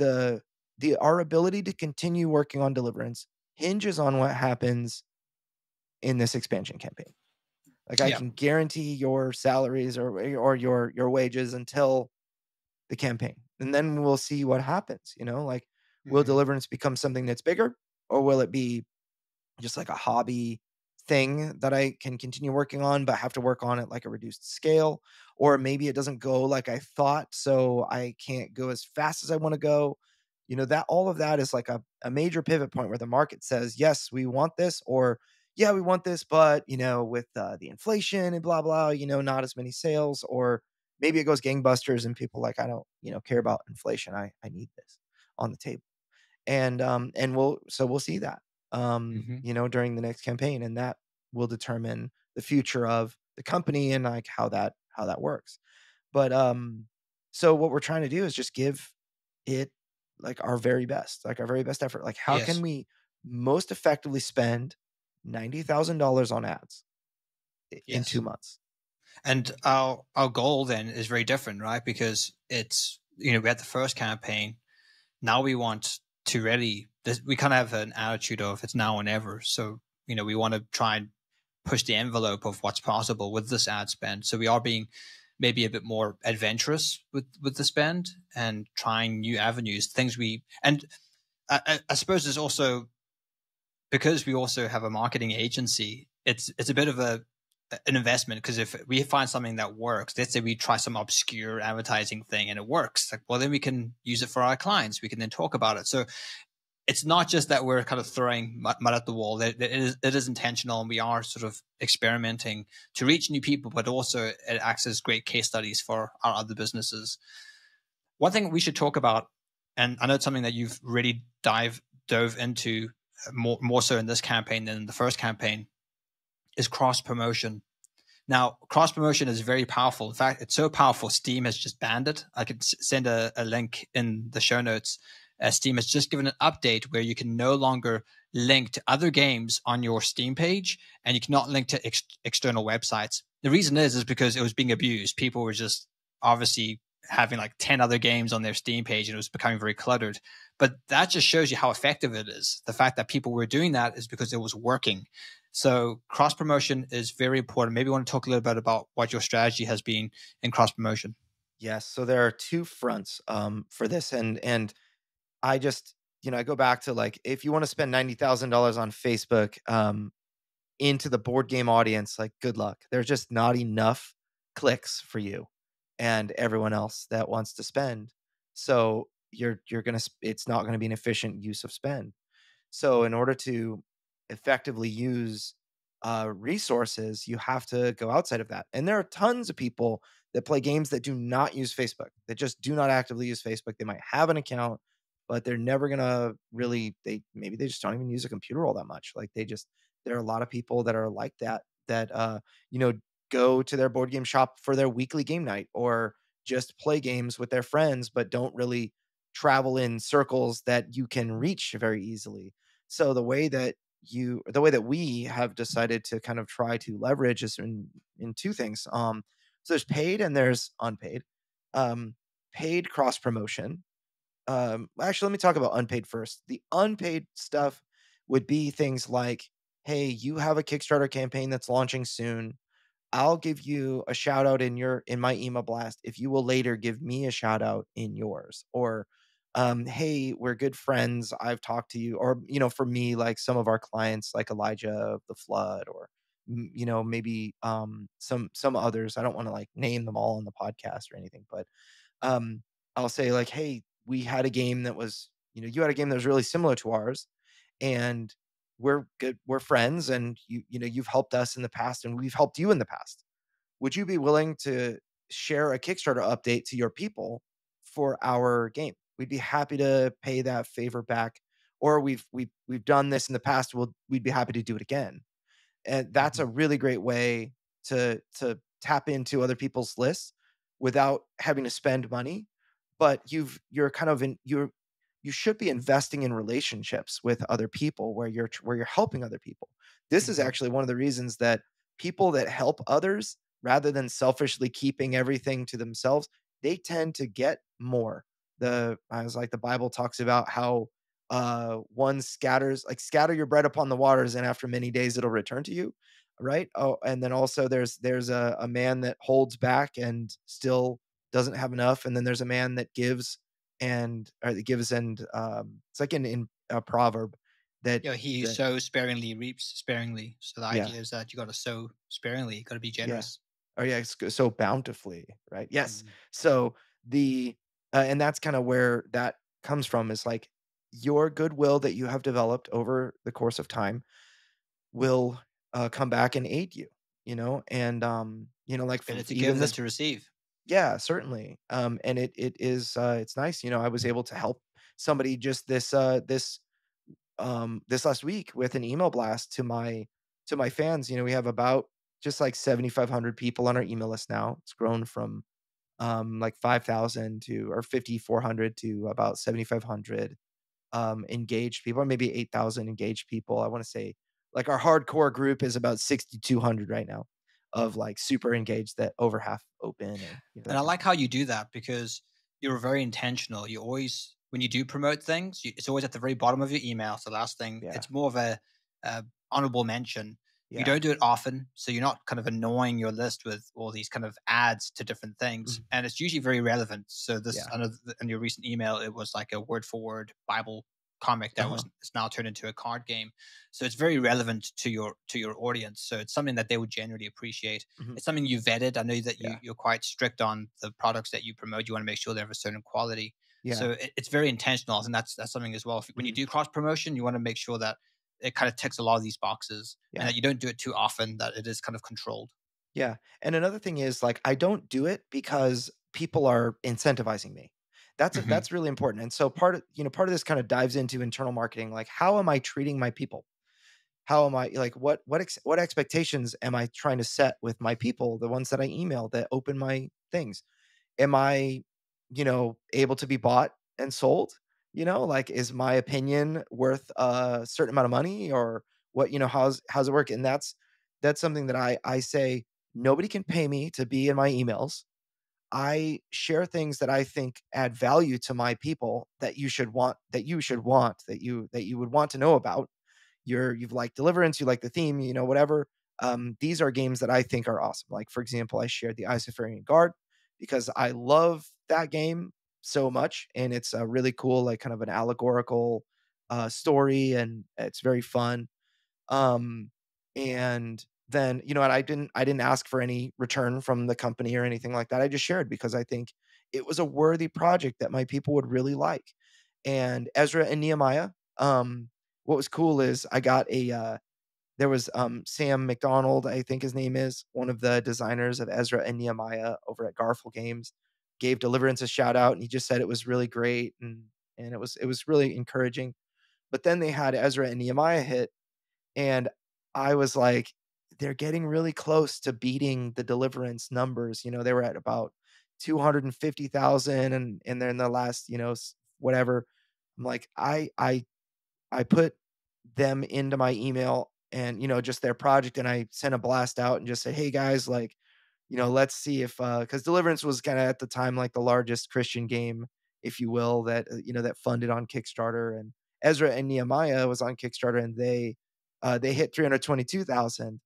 our ability to continue working on Deliverance hinges on what happens in this expansion campaign. Like I can guarantee your salaries or your wages until the campaign. And then we'll see what happens, like will Deliverance become something that's bigger or will it be just like a hobby thing that I can continue working on, but have to work on it like a reduced scale, or maybe it doesn't go like I thought. So I can't go as fast as I want to go. That all of that is like a major pivot point where the market says, yes, we want this, or yeah, we want this, but with the inflation and blah, blah, not as many sales, or maybe it goes gangbusters and people like, I don't, care about inflation. I need this on the table. And we'll see that, during the next campaign, and that will determine the future of the company and like how that works. But so what we're trying to do is just give it like our very best effort. Like how can we most effectively spend $90,000 on ads in 2 months? And our goal then is very different, right? Because it's, we had the first campaign. Now we want to really, we kind of have an attitude of it's now or never. So, we want to try and push the envelope of what's possible with this ad spend. So we are being maybe a bit more adventurous with the spend and trying new avenues, and I suppose there's also, because we also have a marketing agency, it's a bit of an investment, because if we find something that works, let's say we try some obscure advertising thing and it works, like, well, then we can use it for our clients. We can then talk about it. So it's not just that we're kind of throwing mud at the wall. It is intentional, and we are sort of experimenting to reach new people, but also it acts as great case studies for our other businesses. One thing we should talk about, and I know it's something that you've really dove into more so in this campaign than in the first campaign, is cross promotion. Now, cross promotion is very powerful. In fact, it's so powerful, Steam has just banned it. I could send a link in the show notes. Steam has just given an update where you can no longer link to other games on your Steam page, and you cannot link to external websites. The reason is because it was being abused. People were just obviously having like 10 other games on their Steam page, and it was becoming very cluttered. But that just shows you how effective it is. The fact that people were doing that is because it was working. So cross promotion is very important. Maybe you want to talk a little bit about what your strategy has been in cross promotion. Yes. So there are two fronts for this. And I just, I go back to like, if you want to spend $90,000 on Facebook into the board game audience, like good luck. There's just not enough clicks for you and everyone else that wants to spend. So it's not going to be an efficient use of spend. So in order to effectively use resources, you have to go outside of that. And there are tons of people that play games that do not use Facebook, that just do not actively use Facebook. They might have an account, but they're never gonna really. Maybe they just don't even use a computer all that much. Like they just there are a lot of people that are like that you know go to their board game shop for their weekly game night or just play games with their friends, but don't really travel in circles that you can reach very easily. So the way that we have decided to kind of try to leverage is in two things. So there's paid and there's unpaid. Um, Paid cross promotion. Actually, let me talk about unpaid first. The unpaid stuff would be things like, hey, you have a Kickstarter campaign that's launching soon. I'll give you a shout out in my email blast if you will later give me a shout out in yours. Or hey, we're good friends. I've talked to you. Or, for me, like some of our clients like Elijah of the Flood or maybe some others. I don't want to like name them all on the podcast or anything, but um I'll say like, hey, we had a game that was, you had a game that was really similar to ours, and we're friends, and you've helped us in the past and we've helped you in the past. Would you be willing to share a Kickstarter update to your people for our game? We'd be happy to pay that favor back. Or we've done this in the past. We'd be happy to do it again. And that's a Mhm. really great way to tap into other people's lists without having to spend money. But you're kind of in you should be investing in relationships with other people where you're helping other people. This is Mhm. actually one of the reasons that people that help others rather than selfishly keeping everything to themselves, they tend to get more. The I was like the Bible talks about how one scatter your bread upon the waters, and after many days it'll return to you, right? Oh, and then also there's a man that holds back and still doesn't have enough, and then there's a man that gives and it's like in a proverb that He who that sows sparingly reaps sparingly. So the yeah, idea is that you got to sow sparingly. You got to be yeah. generous. Oh yeah, so bountifully, right? Yes. Mhm. So the and that's kind of where that comes from, is like your goodwill that you have developed over the course of time will come back and aid you, and like It's better to even give than this. to receive. Yeah, certainly. And it is it's nice, I was able to help somebody just this last week with an email blast to my fans. We have about just like 7,500 people on our email list now. It's grown from like 5,000 to or 5,400 to about 7,500 engaged people, or maybe 8,000 engaged people. I want to say like our hardcore group is about 6,200 right now of like super engaged, that over half open, and And that I kind of like stuff. how you do that because you're very intentional. You always, when you do promote things, it's always at the very bottom of your email. It's the last thing. Yeah. It's more of a honorable mention. You Yeah. don't do it often, so you're not kind of annoying your list with all these kind of ads to different things, Mhm. and it's usually very relevant. So this, Yeah. I know in your recent email, it was like a word for word Bible comic that Uh-huh. was it's now turned into a card game. So it's very relevant to your audience. So it's something that they would generally appreciate. Mhm. It's something you vetted. I know that Yeah. you're quite strict on the products that you promote. You want to make sure they're of a certain quality. Yeah. So it's very intentional, and that's something as well. When you Mhm. do cross promotion, you want to make sure that it kind of ticks a lot of these boxes, and Yeah. that you don't do it too often. That it is kind of controlled. Yeah. And another thing is like I don't do it because people are incentivizing me. Hmm. That's really important. And so part of this kind of dives into internal marketing. Like, how am I treating my people? How am I like what expectations am I trying to set with my people, the ones that I email that open my things? Am I, able to be bought and sold? Like, is my opinion worth a certain amount of money, or what, how's it work? And that's something that I say nobody can pay me to be in my emails. I share things that I think add value to my people that you would want to know about. You've like Deliverance, you like the theme, whatever. These are games that I think are awesome. Like, for example, I shared the Isofarian Guard because I love that game so much, and it's a really cool, like kind of an allegorical story, and it's very fun. Um, and then, and I didn't ask for any return from the company or anything like that. I just shared because I think it was a worthy project that my people would really like. And Ezra and Nehemiah, what was cool is I got there was Sam McDonald, I think his name is, one of the designers of Ezra and Nehemiah over at Garful Games, gave Deliverance a shout out, and he just said it was really great, and it was really encouraging. But then they had Ezra and Nehemiah hit, and I was like, they're getting really close to beating the Deliverance numbers. You know, they were at about 250,000, and then the last, whatever. I'm like, I put them into my email and, just their project, and I sent a blast out and just said, "Hey guys, like, let's see if cuz Deliverance was kind of at the time like the largest Christian game, if you will, that that funded on Kickstarter, and Ezra and Nehemiah was on Kickstarter, and they hit 322,000,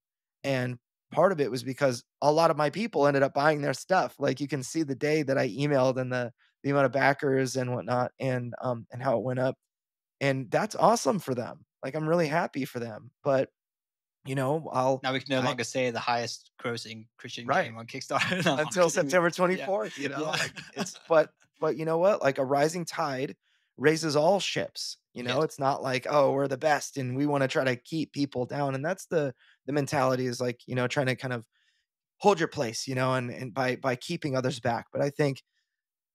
and part of it was because a lot of my people ended up buying their stuff. Like you can see the day that I emailed and the amount of backers and whatnot, and how it went up, and that's awesome for them. Like, I'm really happy for them, but, I'll Now we can no I longer say the highest grossing Christian right, game on Kickstarter. No, I'm until kidding. September Yeah. 24th, Yeah. like, it's but you know what? Like, a rising tide raises all ships, Yes. It's not like, "Oh, we're the best, and we wanna try to keep people down," and that's the mentality is like, trying to kind of hold your place, and by keeping others back, but I think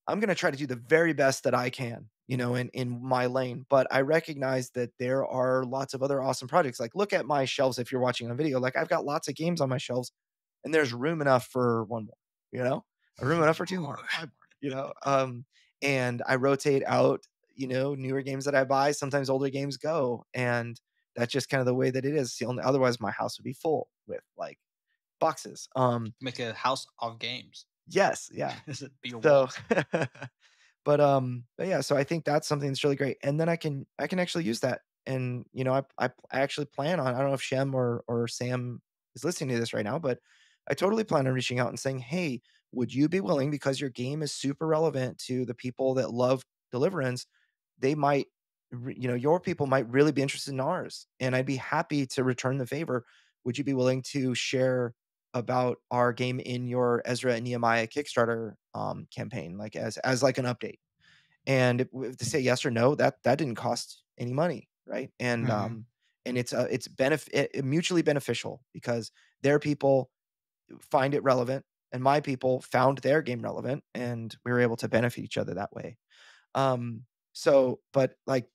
I'm gonna try to do the very best that I can, in my lane. But I recognize that there are lots of other awesome projects. Like, look at my shelves if you're watching on video. Like, I've got lots of games on my shelves, and there's room enough for one more, room enough for two more, five more, and I rotate out, newer games that I buy. Sometimes older games go, and that's just kind of the way that it is. Otherwise, my house would be full with like boxes. Make a house of games. Yes, yeah. Is it be your So, walls? but yeah, so I think that's something that's really great, and then I can actually use that, and I actually plan on. I don't know if Shem or Sam is listening to this right now, but I totally plan on reaching out and saying, "Hey, would you be willing, because your game is super relevant to the people that love Deliverance? They might, your people might really be interested in ours, and I'd be happy to return the favor. Would you be willing to share about our game in your Ezra and Nehemiah Kickstarter campaign, like as like an update?" And if to say yes or no, that didn't cost any money, right? Mhm. And it's mutually beneficial, because their people find it relevant, and my people found their game relevant, and we were able to benefit each other that way. Um, so, but like,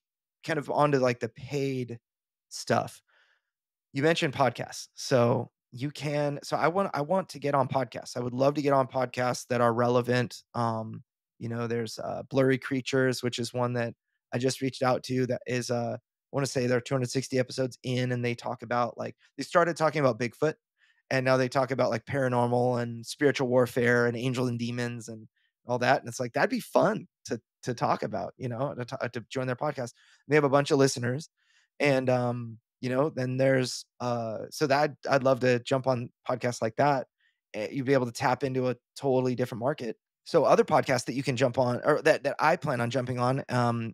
kind of onto like the paid stuff. You mentioned podcasts. So I want to get on podcasts. I would love to get on podcasts that are relevant. There's Blurry Creatures, which is one that I just reached out to, that is I want to say they're 260 episodes in, and they talk about, like, they started talking about Bigfoot, and now they talk about like paranormal and spiritual warfare and angels and demons and all that. And it's like, that'd be fun to talk about, to join their podcast. They have a bunch of listeners, and then there's so that I'd love to jump on podcasts like that. You'd be able to tap into a totally different market. So other podcasts that you can jump on, or that I plan on jumping on,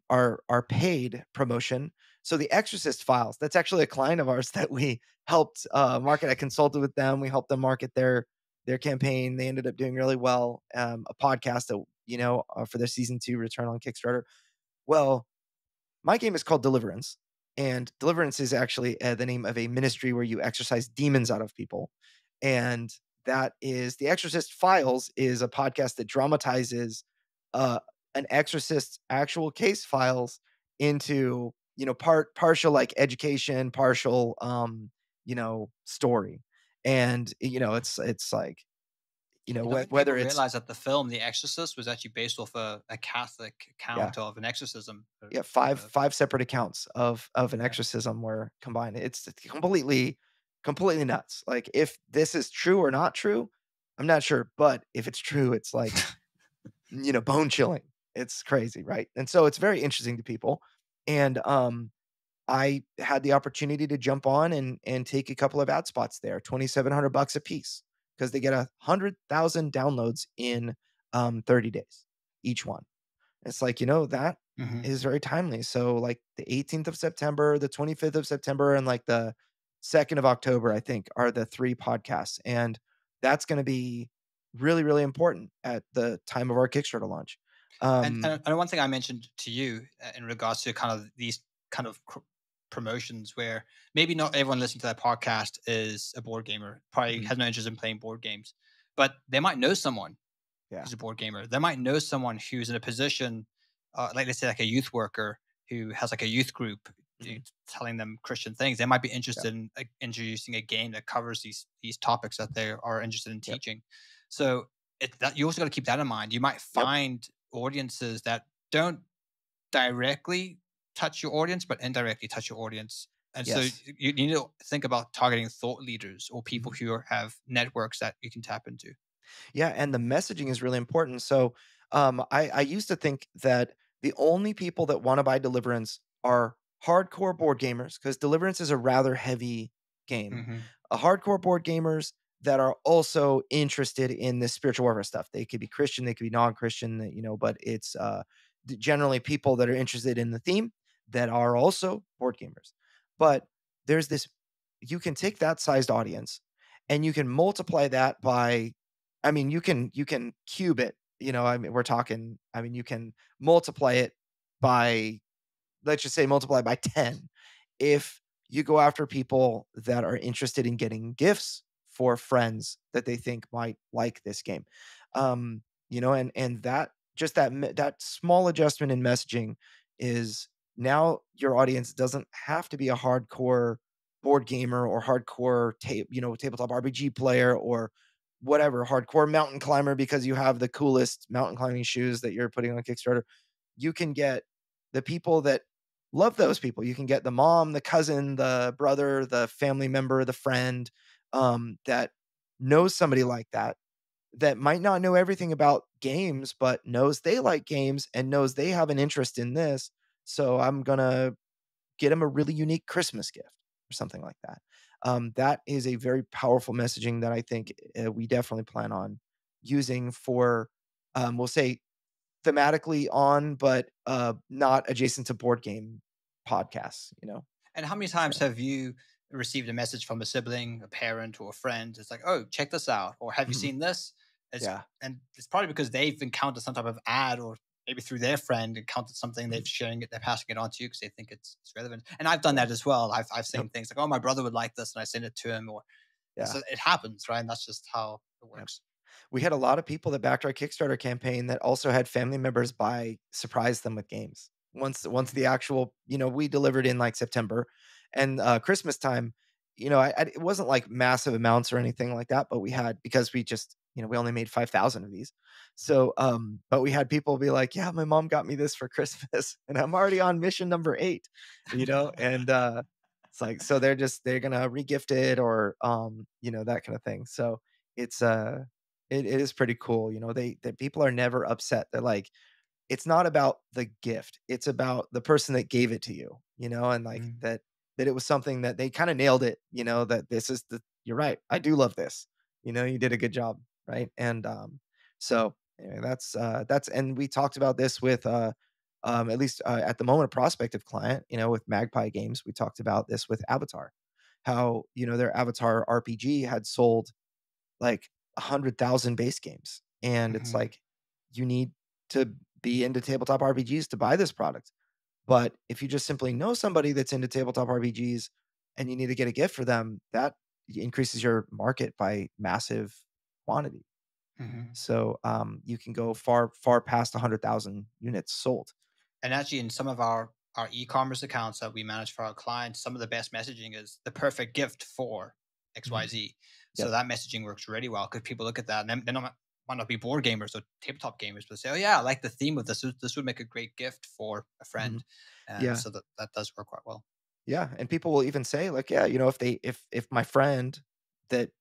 are paid promotion. So the Exorcist Files, that's actually a client of ours that we helped market. I consulted with them. We helped them market their campaign. They ended up doing really well. A podcast that, for their season 2 return on Kickstarter. Well, my game is called Deliverance, and Deliverance is actually the name of a ministry where you exorcise demons out of people. And that is the Exorcist Files, is a podcast that dramatizes uh, an exorcist's actual case files into, partial like education, partial story. And it's like, I don't think whether people it's, realize that the film The Exorcist was actually based off a Catholic yeah, account of an exorcism. yeah, five Uh, five separate accounts of an yeah. exorcism were combined. It's completely nuts. Like, if this is true or not true, I'm not sure, but if it's true, it's like, bone chilling. It's crazy, right? And so it's very interesting to people. And I had the opportunity to jump on and take a couple of ad spots there, $2,700 a piece, because they get 100,000 downloads in 30 days each one. It's like, that Mhm. is very timely. So like the 18th of September, the 25th of September, and like the 2nd of October, I think, are the 3 podcasts. And that's going to be really, really important at the time of our Kickstarter launch. And one thing I mentioned to you in regards to kind of these kind of promotions where maybe not everyone listening to that podcast is a board gamer, probably Mhm. has no interest in playing board games, but they might know someone Yeah. who's a board gamer. They might know someone who's in a position, like let's say like a youth worker who has like a youth group Mhm. telling them Christian things. They might be Yeah. interested in like, introducing a game that covers these topics that they are interested in Yep. teaching. So that you also got to keep that in mind. You might Yep. find audiences that don't directly touch your audience, but indirectly touch your audience. And so Yes. you need to think about targeting thought leaders or people Mhm. who have networks that you can tap into. Yeah, and the messaging is really important. So, I used to think that the only people that want to buy Deliverance are hardcore board gamers because Deliverance is a rather heavy game. Hmm. Hardcore board gamers that are also interested in this spiritual warfare stuff. They could be Christian, they could be non-Christian, but it's generally people that are interested in the theme that are also board gamers. But there's this, you can take that sized audience and you can multiply that by, I mean, you can cube it, I mean, we're talking, I mean, you can multiply it by, let's just say multiply by 10 if you go after people that are interested in getting gifts for friends that they think might like this game. Um, and that, just that small adjustment in messaging is, now your audience doesn't have to be a hardcore board gamer or hardcore tabletop RPG player or whatever, hardcore mountain climber because you have the coolest mountain climbing shoes that you're putting on Kickstarter. You can get the people that love those people. You can get the mom, the cousin, the brother, the family member, the friend, that knows somebody like that, that might not know everything about games, but knows they like games and knows they have an interest in this. So I'm gonna get them a really unique Christmas gift or something like that. That is a very powerful messaging that I think we definitely plan on using for, we'll say, thematically on, but not adjacent to board game podcasts. And how many times So, have you received a message from a sibling, a parent, or a friend? It's like, oh, check this out, or have you mhm, seen this? yeah. And it's probably because they've encountered some type of ad, or maybe through their friend encountered something. Mhm, They've sharing it, they're passing it on to you because they think it's relevant. And I've done yeah. that as well. I've Yep. seen things like, oh, my brother would like this, and I send it to him, or and Yeah. so it happens, right? And that's just how it Yep. works. We had a lot of people that backed our Kickstarter campaign that also had family members surprise them with games. Once Mhm. the actual, we delivered in like September and Christmas time, it wasn't like massive amounts or anything like that, but we had, because we just, we only made 5,000 of these. So, but we had people be like, yeah, my mom got me this for Christmas and I'm already on mission number 8, and it's like, so they're gonna regift it or, that kind of thing. So it's it is pretty cool. That people are never upset. They're like, it's not about the gift. It's about the person that gave it to you, and like Mhm. that it was something that they kind of nailed it, that this is you're right. I do love this. You did a good job, right? And so anyway, that's and we talked about this with at least at the moment a prospective client, with Magpie Games. We talked about this with Avatar, how their Avatar RPG had sold like 100,000 base games. And it's Mhm. like, you need to be into tabletop RPGs to buy this product. But if you just simply know somebody that's into tabletop RPGs and you need to get a gift for them, that increases your market by massive quantity. Mhm. So you can go far, far past 100,000 units sold. And actually, in some of our e-commerce accounts that we manage for our clients, some of the best messaging is the perfect gift for Mhm. XYZ. So Yep. that messaging works really well because people look at that and they might not be board gamers or tabletop gamers, but say, "Oh yeah, I like the theme of this. This would make a great gift for a Mhm. friend," and Yeah. so that does work quite well. Yeah, and people will even say like, yeah, if my friend that,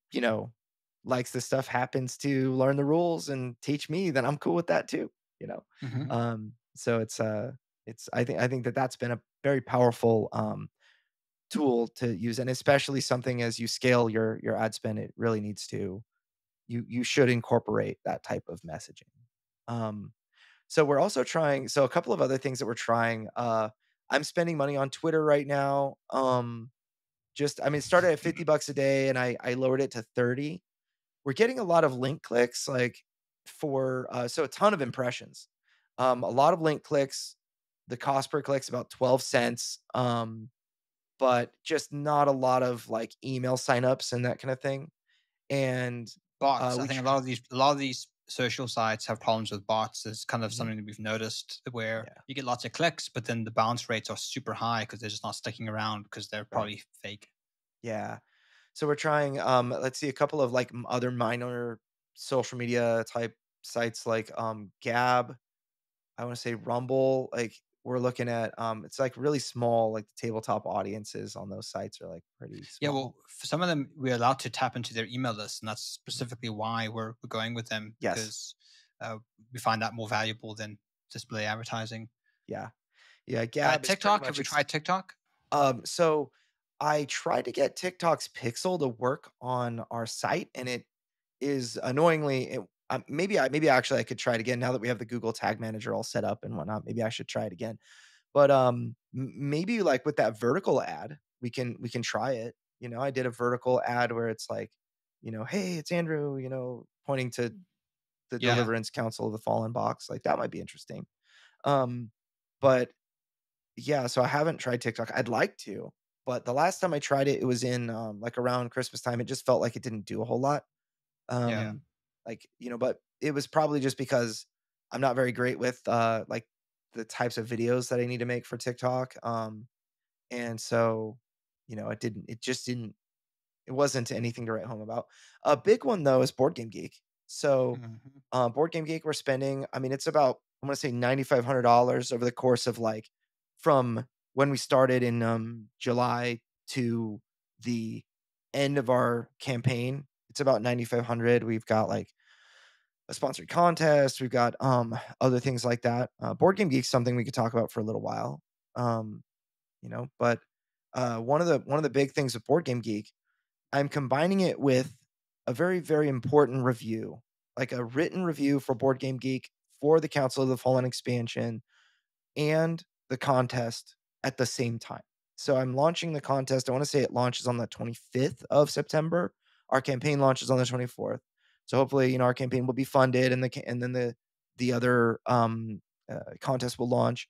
likes this stuff happens to learn the rules and teach me, then I'm cool with that too, you know. Hmm. So it's I think that that's been a very powerful tool to use, and especially something as you scale your ad spend, it really needs to, you should incorporate that type of messaging. Um so we're also trying, so a couple of other things that we're trying, I'm spending money on Twitter right now. Just, I mean, it started at $50 a day and I lowered it to 30. We're getting a lot of link clicks, like for so a ton of impressions. A lot of link clicks. The cost per click is about 12 cents. but just not a lot of like email signups and that kind of thing. And Bots. I we think tr- a lot of these social sites have problems with bots. It's kind of Mhm. something that we've noticed where Yeah, you get lots of clicks, but then the bounce rates are super high because they're just not sticking around because they're right. probably fake. Yeah. So we're trying let's see, a couple of like other minor social media type sites like Gab, I want to say Rumble, like we're looking at it's like really small, like the tabletop audiences on those sites are like pretty Yeah, small. well, for some of them, we're allowed to tap into their email list, and that's Mhm. specifically why we're going with them Yes. because we find that more valuable than display advertising. Yeah. Yeah, Gab is pretty TikTok, have much we tried TikTok? so I tried to get TikTok's pixel to work on our site, and it is annoyingly maybe actually I could try it again now that we have the Google Tag Manager all set up and whatnot. Maybe I should try it again. But maybe like with that vertical ad, we can try it. I did a vertical ad where it's like, hey, it's Andrew, pointing to the Yeah. Deliverance Council of the Fallen box. Like that might be interesting. Um, but yeah, so I haven't tried TikTok. I'd like to, but the last time I tried it, it was in like around Christmas time. It just felt like it didn't do a whole lot. Yeah. Um, like, but it was probably just because I'm not very great with like the types of videos that I need to make for TikTok. And so, it wasn't anything to write home about. A big one though is Board Game Geek. So, Mhm. Board Game Geek, we're spending, I mean, it's about, I'm gonna say $9,500 over the course of like from when we started in July to the end of our campaign. It's about 9,500. We've got like a sponsored contest. We've got other things like that. Board Game Geek's something we could talk about for a little while. Um, but one of the big things with Board Game Geek, I'm combining it with a very, very important review, like a written review for Board Game Geek for the Council of the Fallen expansion and the contest at the same time. So I'm launching the contest. I want to say it launches on the 25th of September. Our campaign launches on the 24th. So hopefully, our campaign will be funded, and then the other contest will launch.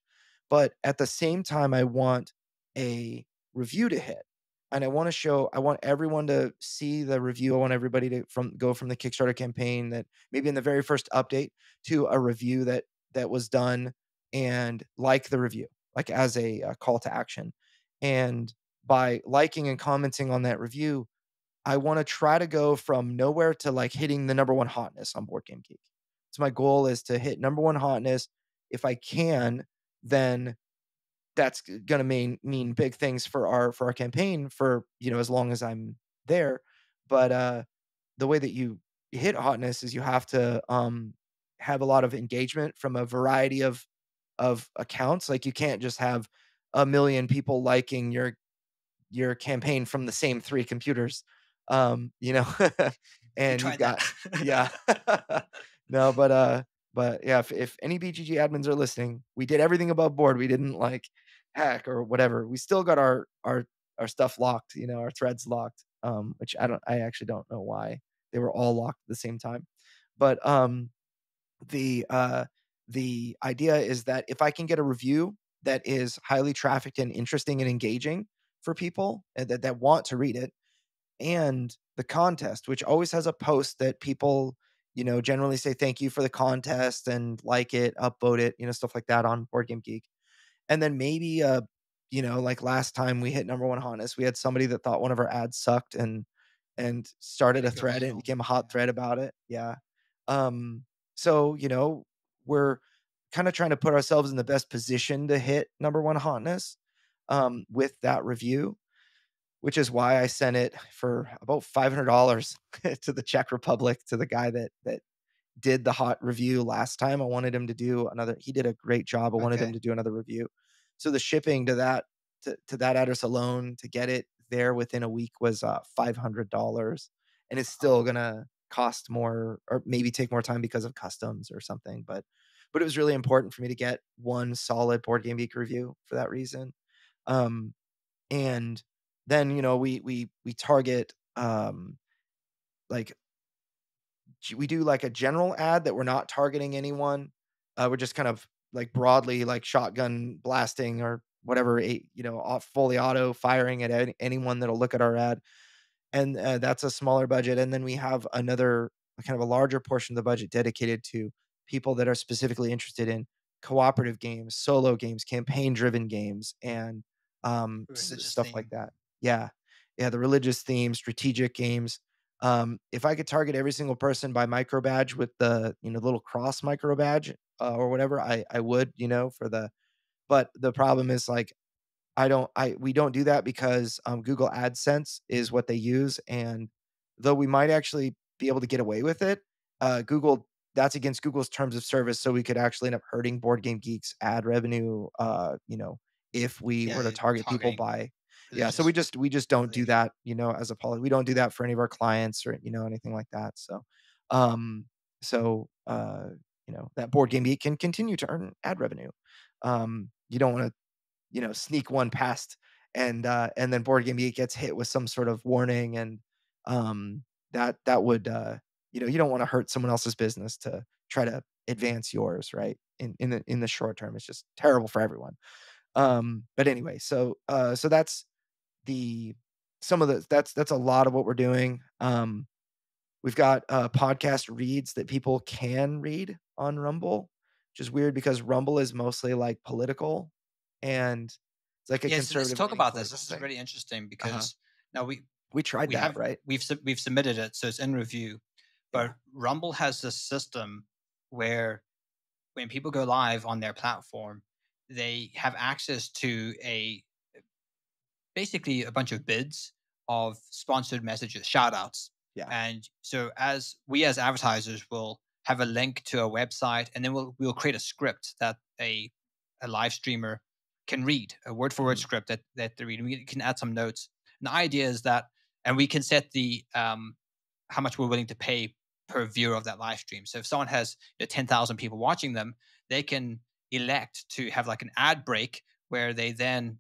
But at the same time, I want a review to hit, and I want everyone to see the review. I want everybody to go from the Kickstarter campaign that maybe in the very first update to a review that was done and like the review, like as a call to action. And by liking and commenting on that review, I want to try to go from nowhere to like hitting the number one hotness on Board Game Geek. So my goal is to hit number one hotness. If I can, then that's going to mean big things for our campaign for as long as I'm there. But the way that you hit hotness is you have to have a lot of engagement from a variety of accounts. Like you can't just have a million people liking your campaign from the same three computers. We And you've tried that. got yeah. No, but yeah, if any BGG admins are listening, we did everything above board. We didn't like hack or whatever. We still got our stuff locked, our threads locked. Which I actually don't know why they were all locked at the same time. But the uh the idea is that if I can get a review that is highly trafficked and interesting and engaging for people that want to read it, and the contest, which always has a post that people, generally say thank you for the contest and like it, upvote it, stuff like that on Board Game Geek. And then maybe like last time we hit number one hotness, we had somebody that thought one of our ads sucked and started Made a it go thread, and it viral. became a hot Yeah. thread about it. Yeah. So, we're kind of trying to put ourselves in the best position to hit number one hotness with that review, which is why I sent it for about $500 to the Czech Republic, to the guy that did the hot review last time. I wanted him to do another. He did a great job. I wanted him Okay. to do another review. So the shipping to that address alone to get it there within a week was $500, and it's still gonna cost more or maybe take more time because of customs or something. But it was really important for me to get one solid Board Game Geek review for that reason. Um, and then we target like we do like a general ad that we're not targeting anyone. We're just kind of like broadly like shotgun blasting or whatever, fully auto firing at anyone that'll look at our ad. And that's a smaller budget. And then we have another kind of a larger portion of the budget dedicated to people that are specifically interested in cooperative games, solo games, campaign driven games, and Religious stuff like theme. that. Yeah. Yeah. The religious theme, strategic games. If I could target every single person by micro badge with the, little cross micro badge or whatever, I would, but the problem is like, we don't do that because Google AdSense is what they use. And though we might actually be able to get away with it, Google, that's against Google's terms of service. So we could actually end up hurting Board Game Geeks ad revenue, if we were to Yeah, target people targeting by, yeah. So religious we just don't do affiliation. that, as a policy. We don't do that for any of our clients or, anything like that. Um, so, that Board Game Geek can continue to earn ad revenue. You don't want to sneak one past and then Board Game Geek gets hit with some sort of warning and um that would you don't want to hurt someone else's business to try to advance yours, right? In the short term, it's just terrible for everyone. But anyway, so that's the some of the that's a lot of what we're doing. We've got podcast reads that people can read on Rumble, which is weird because Rumble is mostly like political and it's like a Yes, let's conservative talk leaning about this. political This is thing. really interesting Uh-huh. because now We tried we that, have right? we've submitted it, so it's in review. Yeah. But Rumble has this system where when people go live on their platform, they have access to a basically a bunch of bids of sponsored messages, shout outs. Yeah. And so as we as advertisers will have a link to a website and then we'll create a script that a live streamer can read, a word for word Mhm. script that they read. And we can add some notes. And the idea is that and we can set the how much we're willing to pay per viewer of that live stream. So if someone has 10,000 people watching them, they can elect to have like an ad break where they then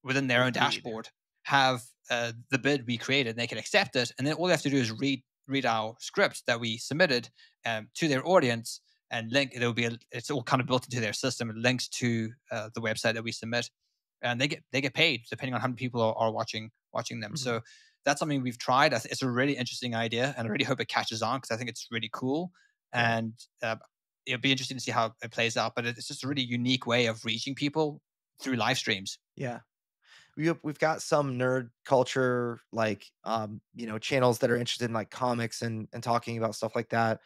within their own Read. dashboard have the bid we created and they can accept it and then all they have to do is read our script that we submitted to their audience and link it's all kind of built into their system. It links to the website that we submit and they get paid depending on how many people are watching them. Mhm. So that's something we've tried. It's a really interesting idea and I really hope it catches on because I think it's really cool Yeah. and it'll be interesting to see how it plays out, but it's just a really unique way of reaching people through live streams. Yeah. We've got some nerd culture like channels that are interested in like comics and talking about stuff like that.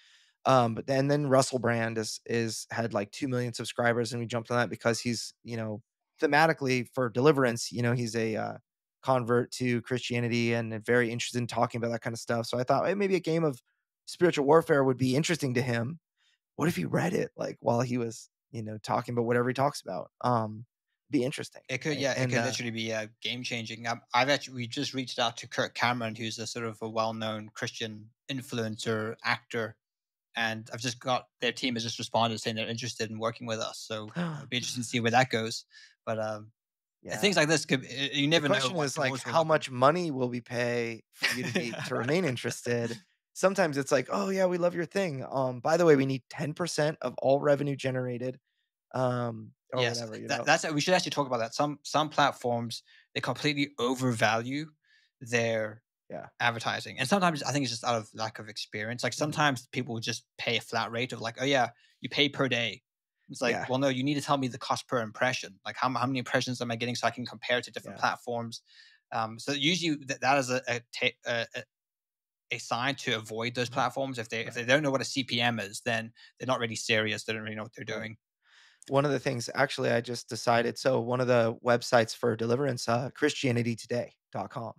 But then Russell Brand is had like 2 million subscribers and we jumped on that because he's, thematically for Deliverance, he's a convert to Christianity and very interested in talking about that kind of stuff. So I thought, hey, maybe a game of spiritual warfare would be interesting to him. What if he read it like while he was, talking about whatever he talks about? Be interesting, It could, right? yeah, it And could literally be game changing. I've actually we just reached out to Kirk Cameron, who's a sort of a well known Christian influencer actor, and I've just got their team has just responded saying they're interested in working with us. So it'd be interesting to see where that goes. But yeah. things like this could you The never know question what is like, doors will how open. much money will we pay for you to remain interested? Sometimes it's like, oh yeah, we love your thing. By the way, we need 10% of all revenue generated, or Yes, whatever, that's we should actually talk about that. Some platforms they completely overvalue their Yeah. advertising. And sometimes I think it's just out of lack of experience. Like Mhm. sometimes people would just pay a flat rate of like, oh yeah, you pay per day. It's like, Yeah. well, no, you need to tell me the cost per impression. Like how many impressions am I getting so I can compare to different Yeah. platforms. So usually that is a sign to avoid those Mhm. platforms. If they Right. don't know what a CPM is, then they're not really serious. They don't really know what they're Right. doing. One of the things actually I just decided, so one of the websites for Deliverance, christianitytoday.com.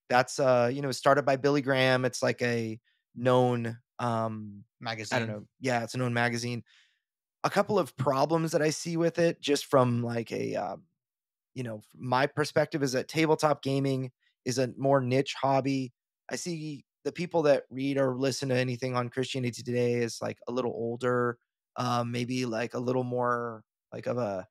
That's started by Billy Graham. It's like a known I don't Magazine. know. Yeah, it's a known magazine. A couple of problems that I see with it just from like a my perspective is that tabletop gaming is a more niche hobby. I see the people that read or listen to anything on Christianity Today is like a little older, maybe like a little more like of a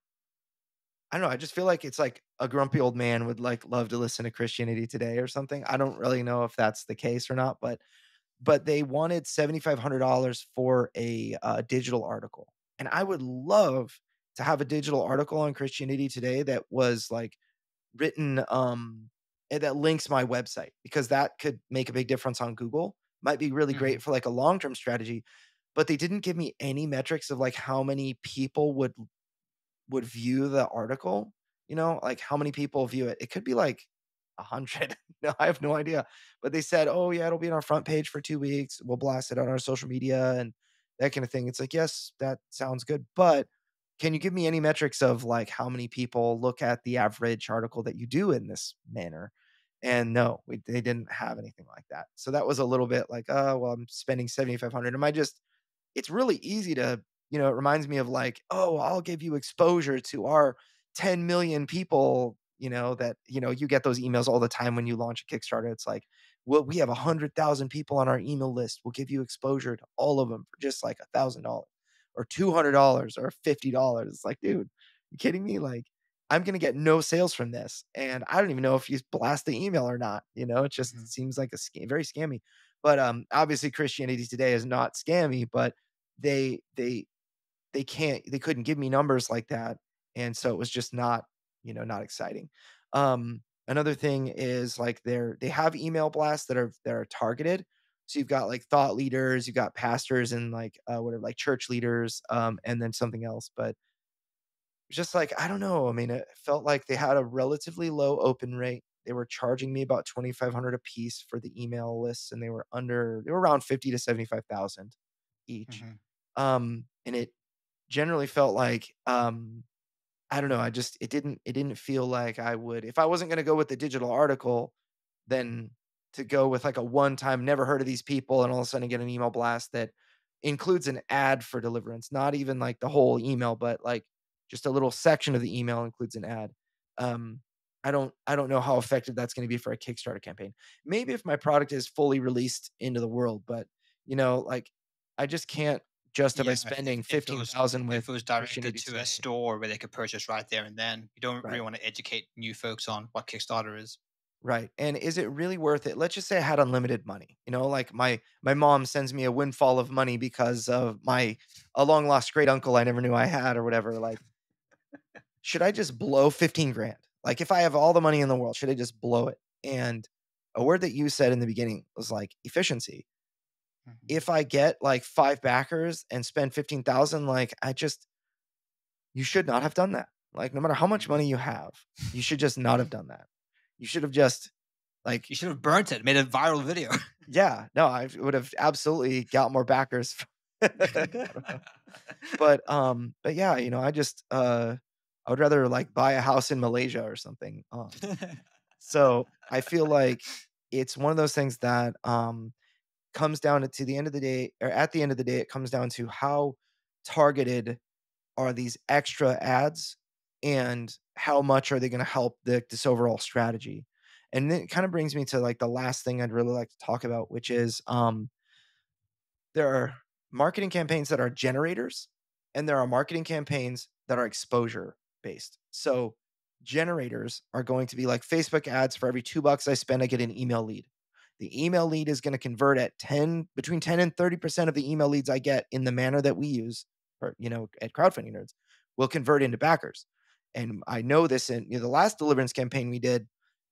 I don't know. I just feel like it's like a grumpy old man would like love to listen to Christianity Today or something. I don't really know if that's the case or not, but they wanted $7,500 for a digital article, and I would love to have a digital article on Christianity Today that was like written that links my website, because that could make a big difference on Google. Might be really Mhm. great for like a long-term strategy, but they didn't give me any metrics of like how many people would view the article, like how many people view it. It could be like 100. No, I have no idea. But they said, "Oh yeah, it'll be on our front page for 2 weeks. We'll blast it on our social media and that kind of thing." It's like, "Yes, that sounds good, but can you give me any metrics of like how many people look at the average article that you do in this manner?" And no, they didn't have anything like that. So that was a little bit like, "Oh, well, I'm spending 7,500. Am I just It's really easy to, it reminds me of like, "Oh, I'll give you exposure to our 10 million people," that, you get those emails all the time when you launch a Kickstarter. It's like, "Well, we have 100,000 people on our email list. We'll give you exposure to all of them for just like $1,000 or $200 or $50." It's like, dude, you kidding me? Like, I'm going to get no sales from this. And I don't even know if you blast the email or not. It Mhm. just seems like very scammy. But obviously Christianity Today is not scammy, but they they they couldn't give me numbers like that, and so it was just not, not exciting. Another thing is like they have email blasts that are targeted. So you've got like thought leaders, you've got pastors and like whatever, like church leaders, and then something else. But just like, I don't know. I mean, it felt like they had a relatively low open rate. They were charging me about 2,500 a piece for the email lists, and they were around 50 to 75,000 each. Mhm. And it generally felt like, I don't know, it didn't feel like I would, if I wasn't gonna go with the digital article, then to go with like a one-time, never heard of these people, and all of a sudden get an email blast that includes an ad for deliverance, not even like the whole email, but like just a little section of the email includes an ad. Um, I don't know how effective that's gonna be for a Kickstarter campaign. Maybe if my product is fully released into the world, but, like, I just can't justify Yeah, spending if it was 15,000 with if it was directed Christianity to a Today. store where they could purchase right there and then, you don't really Right. wanna educate new folks on what Kickstarter is. Right. And is it really worth it? Let's just say I had unlimited money. Like my mom sends me a windfall of money because of my a long lost great uncle I never knew I had or whatever. Like, should I just blow 15 grand? Like, if I have all the money in the world, should I just blow it? And a word that you said in the beginning was like efficiency. Mhm. If I get like 5 backers and spend 15,000, like, you should not have done that. Like, no matter how much Mhm. money you have, you should just not have done that. You should have just like, You should have burnt it, made a viral video. yeah, no, I would have absolutely got more backers. I don't know. But yeah, I would rather like buy a house in Malaysia or something. So I feel like it's one of those things that comes down to the end of the day, or at the end of the day, it comes down to how targeted are these extra ads, and how much are they going to help this overall strategy. And then it kind of brings me to like the last thing I'd really like to talk about, which is there are marketing campaigns that are generators, and there are marketing campaigns that are exposure based. So generators are going to be like Facebook ads. For every $2 I spend, I get an email lead. The email lead is going to convert at between 10 and 30% of the email leads I get in the manner that we use, or, at Crowdfunding Nerds, will convert into backers. And I know this in, the last deliverance campaign we did,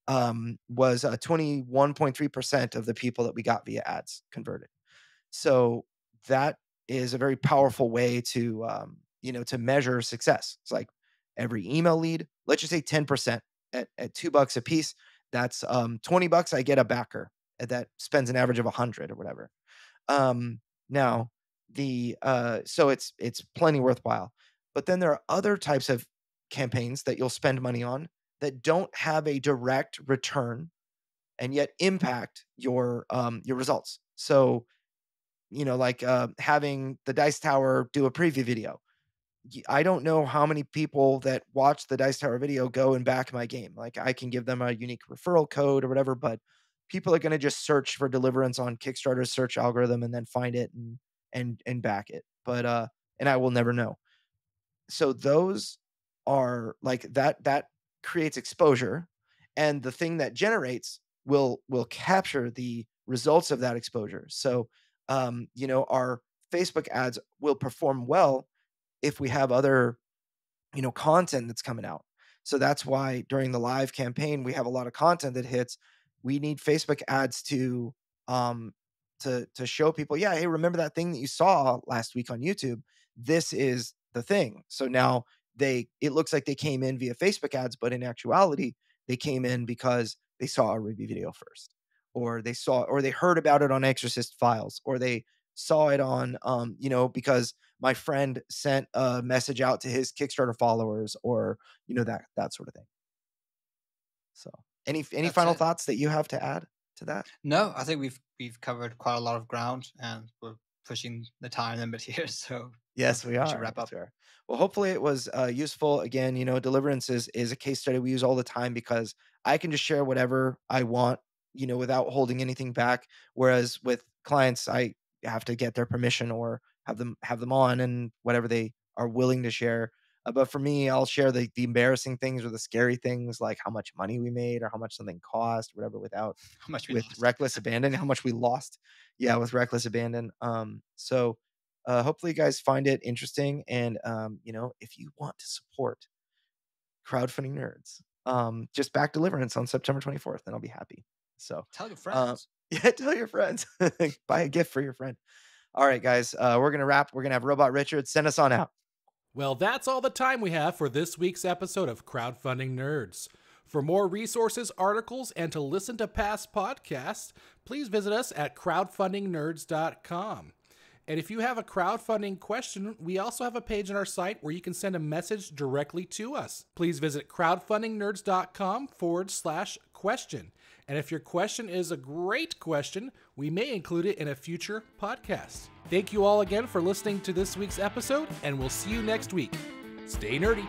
was 21.3% of the people that we got via ads converted. So that is a very powerful way to, to measure success. It's like every email lead, let's just say 10% at $2 a piece. That's $20. I get a backer that spends an average of 100 or whatever. Now so it's plenty worthwhile. But then there are other types of campaigns that you'll spend money on that don't have a direct return and yet impact your results. So, like having the Dice Tower do a preview video. I don't know how many people that watch the Dice Tower video go and back my game. Like, I can give them a unique referral code or whatever, but people are going to just search for Deliverance on Kickstarter's search algorithm and then find it and back it. But and I will never know. So those are like that creates exposure, and the thing that generates will capture the results of that exposure. So our Facebook ads will perform well if we have other content that's coming out. So that's why during the live campaign, we have a lot of content that hits. We need Facebook ads to show people, yeah, hey, remember that thing that you saw last week on YouTube? This is the thing. So now it looks like they came in via Facebook ads, but in actuality, they came in because they saw a review video first, or they heard about it on Exorcist Files, or they saw it on, because my friend sent a message out to his Kickstarter followers, or, that sort of thing. So any That's final it. thoughts that you have to add to that? No, I think we've covered quite a lot of ground, and we're pushing the time limit here. So Yes, we are. should wrap Yes, up. we are. Well, hopefully it was useful. Again, Deliverance is a case study we use all the time because I can just share whatever I want, without holding anything back. Whereas with clients, I have to get their permission or have them on and whatever they are willing to share. But for me, I'll share the embarrassing things or the scary things, like how much money we made or how much something cost, whatever, How much we with lost. reckless abandon, how much we lost. Yeah, with reckless abandon. So hopefully you guys find it interesting. And if you want to support Crowdfunding Nerds, just back Deliverance on September 24th, and I'll be happy. So Tell your friends. yeah, tell your friends. Buy a gift for your friend. All right, guys, we're gonna wrap. We're gonna have Robot Richard send us on out. Well, that's all the time we have for this week's episode of Crowdfunding Nerds. For more resources, articles, and to listen to past podcasts, please visit us at crowdfundingnerds.com. And if you have a crowdfunding question, we also have a page on our site where you can send a message directly to us. Please visit crowdfundingnerds.com/question. And if your question is a great question, we may include it in a future podcast. Thank you all again for listening to this week's episode, and we'll see you next week. Stay nerdy.